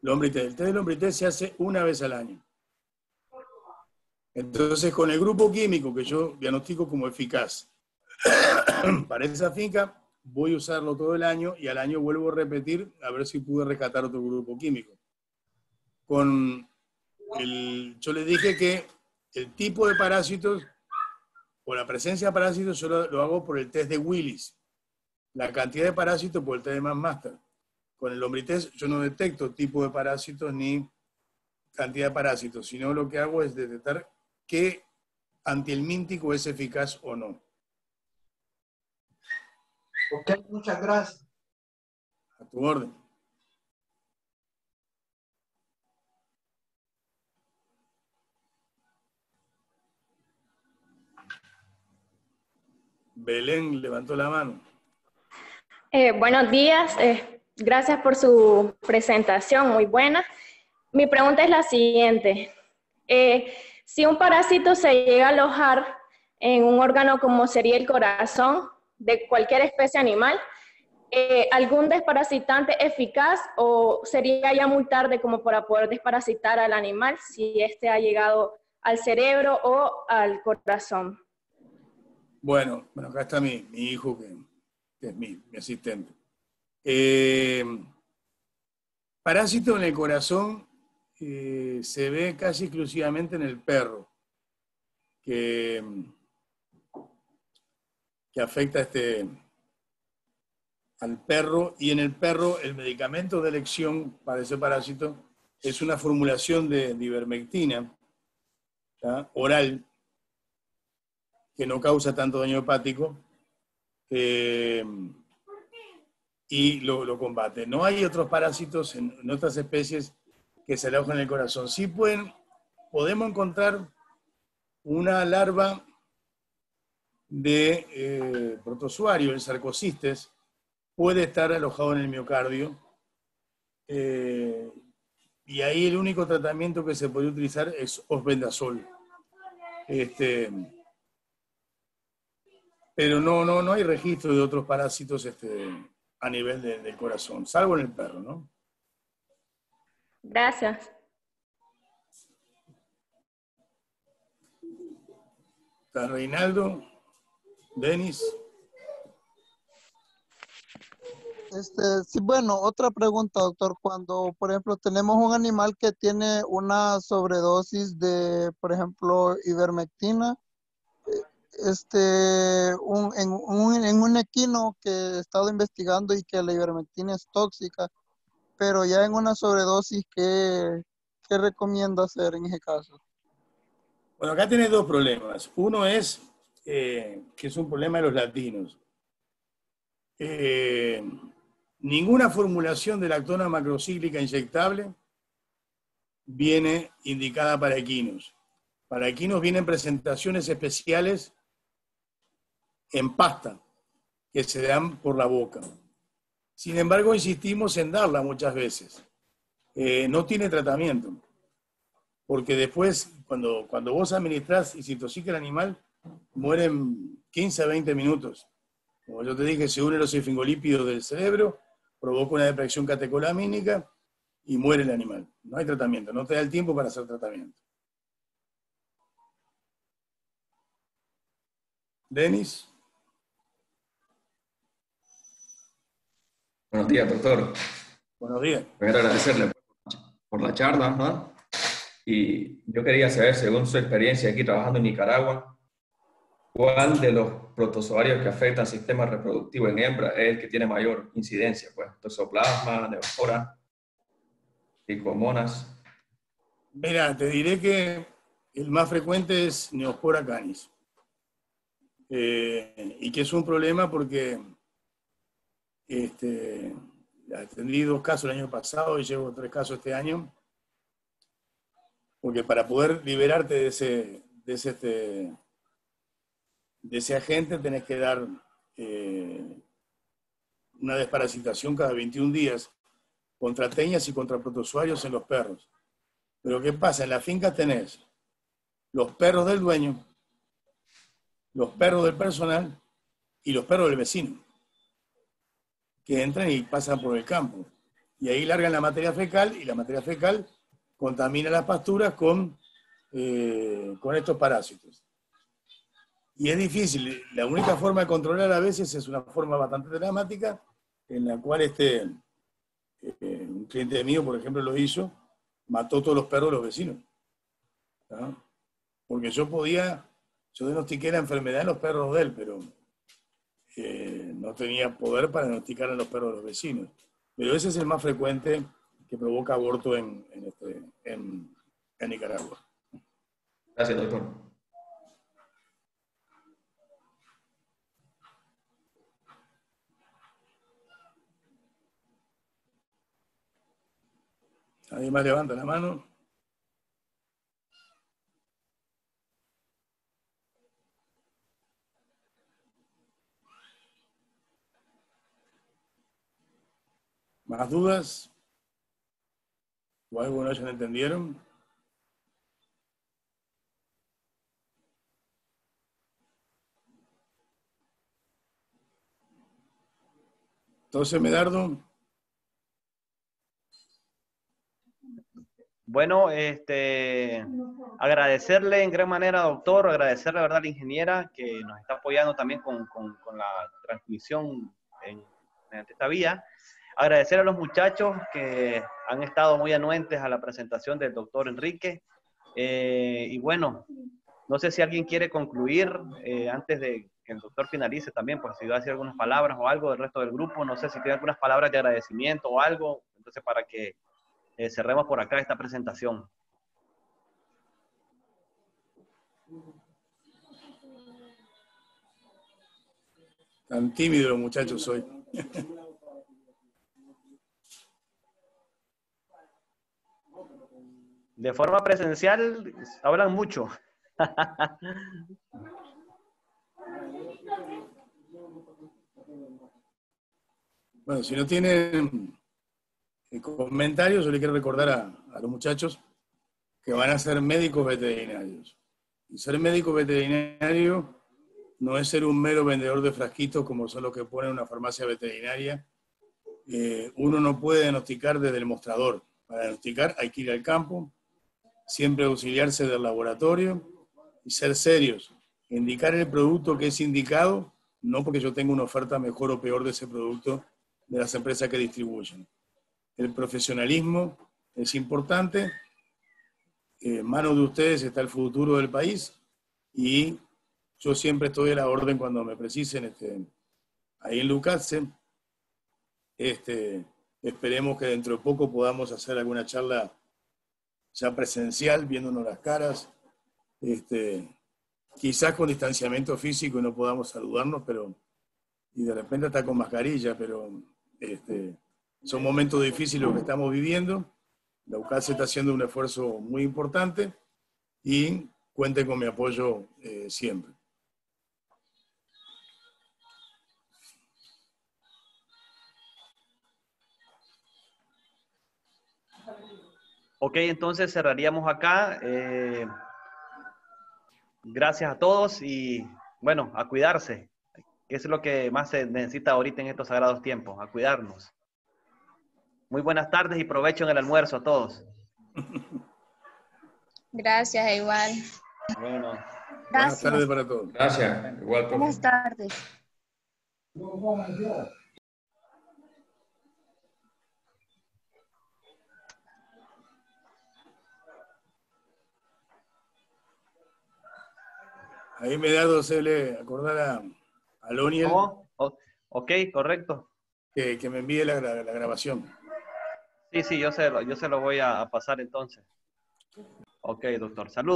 Lombrités, el test del lombrités se hace una vez al año. Entonces, con el grupo químico que yo diagnostico como eficaz para esa finca, voy a usarlo todo el año y al año vuelvo a repetir a ver si pude rescatar otro grupo químico. Yo les dije que el tipo de parásitos o la presencia de parásitos yo lo hago por el test de Willis. La cantidad de parásitos por el test de MassMaster. Con el lombrités yo no detecto tipo de parásitos ni cantidad de parásitos, sino lo que hago es detectar qué antihelmíntico es eficaz o no. Ok, muchas gracias. A tu orden. Belén levantó la mano. Buenos días, gracias por su presentación, muy buena. Mi pregunta es la siguiente. Si un parásito se llega a alojar en un órgano como sería el corazón de cualquier especie animal, ¿algún desparasitante eficaz o sería ya muy tarde como para poder desparasitar al animal si éste ha llegado al cerebro o al corazón? Bueno, acá está mi hijo, que es mi asistente. Parásito en el corazón se ve casi exclusivamente en el perro, que afecta al perro, y en el perro el medicamento de elección para ese parásito es una formulación de ivermectina, ¿tá?, oral, que no causa tanto daño hepático, y lo combate. No hay otros parásitos en otras especies que se alojan en el corazón. Sí podemos encontrar una larva de protozoario, el sarcocistes, puede estar alojado en el miocardio, y ahí el único tratamiento que se puede utilizar es osbendazol. Pero no hay registro de otros parásitos a nivel del corazón, salvo en el perro, ¿no? Gracias. ¿Está Reinaldo? ¿Denis? Sí, bueno, otra pregunta, doctor. Cuando, por ejemplo, tenemos un animal que tiene una sobredosis de, por ejemplo, ivermectina, en un equino que he estado investigando y que la ivermectina es tóxica, pero ya en una sobredosis, ¿qué recomienda hacer en ese caso? Bueno, acá tenés dos problemas. Uno es que es un problema de los latinos. Ninguna formulación de lactona macrocíclica inyectable viene indicada para equinos. Para equinos vienen presentaciones especiales en pasta que se dan por la boca. Sin embargo, insistimos en darla muchas veces. No tiene tratamiento, porque después, cuando vos administrás y se intoxica el animal, mueren 15 a 20 minutos. Como yo te dije, se unen los esfingolípidos del cerebro, provoca una depresión catecolamínica y muere el animal. No hay tratamiento, no te da el tiempo para hacer tratamiento. Denis. Buenos días, doctor. Buenos días. Primero agradecerle por la charla, ¿no? Y yo quería saber, según su experiencia aquí trabajando en Nicaragua, ¿cuál de los protozoarios que afectan al sistema reproductivo en hembra es el que tiene mayor incidencia? Pues, Toxoplasma, Neospora, Trichomonas. Mira, te diré que el más frecuente es Neospora canis. Y que es un problema porque Atendí 2 casos el año pasado y llevo 3 casos este año. Porque para poder liberarte de ese agente tenés que dar una desparasitación cada 21 días contra teñas y contra protozoarios en los perros. Pero ¿qué pasa? En la finca tenés los perros del dueño, los perros del personal y los perros del vecino, que entran y pasan por el campo. Y ahí largan la materia fecal, y la materia fecal contamina las pasturas con estos parásitos. Y es difícil. La única forma de controlar a veces es una forma bastante dramática, en la cual un cliente mío, por ejemplo, lo hizo, mató todos los perros de los vecinos. ¿No? Porque yo diagnostiqué la enfermedad en los perros de él, pero no tenía poder para diagnosticar en los perros de los vecinos. Pero ese es el más frecuente que provoca aborto en Nicaragua. Gracias, doctor. ¿Nadie más levanta la mano? ¿Más dudas? ¿O algo no se entendieron? Entonces, Medardo. Bueno, agradecerle en gran manera, doctor, agradecerle, ¿verdad?, a la ingeniera que nos está apoyando también con la transmisión mediante esta vía. Agradecer a los muchachos que han estado muy anuentes a la presentación del doctor Enrique. Y bueno, no sé si alguien quiere concluir antes de que el doctor finalice también, pues si va a decir algunas palabras o algo del resto del grupo. No sé si tiene algunas palabras de agradecimiento o algo, entonces para que cerremos por acá esta presentación. Tan tímidos los muchachos hoy. De forma presencial hablan mucho. Bueno, si no tienen comentarios, yo le quiero recordar a los muchachos que van a ser médicos veterinarios. Y ser médico veterinario no es ser un mero vendedor de frasquitos como son los que ponen en una farmacia veterinaria. Uno no puede diagnosticar desde el mostrador. Para diagnosticar hay que ir al campo, siempre auxiliarse del laboratorio y ser serios. Indicar el producto que es indicado, no porque yo tenga una oferta mejor o peor de ese producto de las empresas que distribuyen. El profesionalismo es importante. En manos de ustedes está el futuro del país y yo siempre estoy a la orden cuando me precisen. Ahí en Lucatse, esperemos que dentro de poco podamos hacer alguna charla ya presencial, viéndonos las caras, quizás con distanciamiento físico y no podamos saludarnos, y de repente está con mascarilla, pero son momentos difíciles los que estamos viviendo. La UCASE está haciendo un esfuerzo muy importante y cuenten con mi apoyo siempre. Ok, entonces cerraríamos acá. Gracias a todos y bueno, a cuidarse. Que es lo que más se necesita ahorita en estos sagrados tiempos, a cuidarnos. Muy buenas tardes y provecho en el almuerzo a todos. Gracias, igual. Bueno. Buenas tardes para todos. Gracias, igual. Buenas tardes. Ahí me da se le acordar a Loniel. ¿Cómo? Ok, correcto. Que me envíe la grabación. Sí, yo se lo voy a pasar entonces. Ok, doctor. Saludos.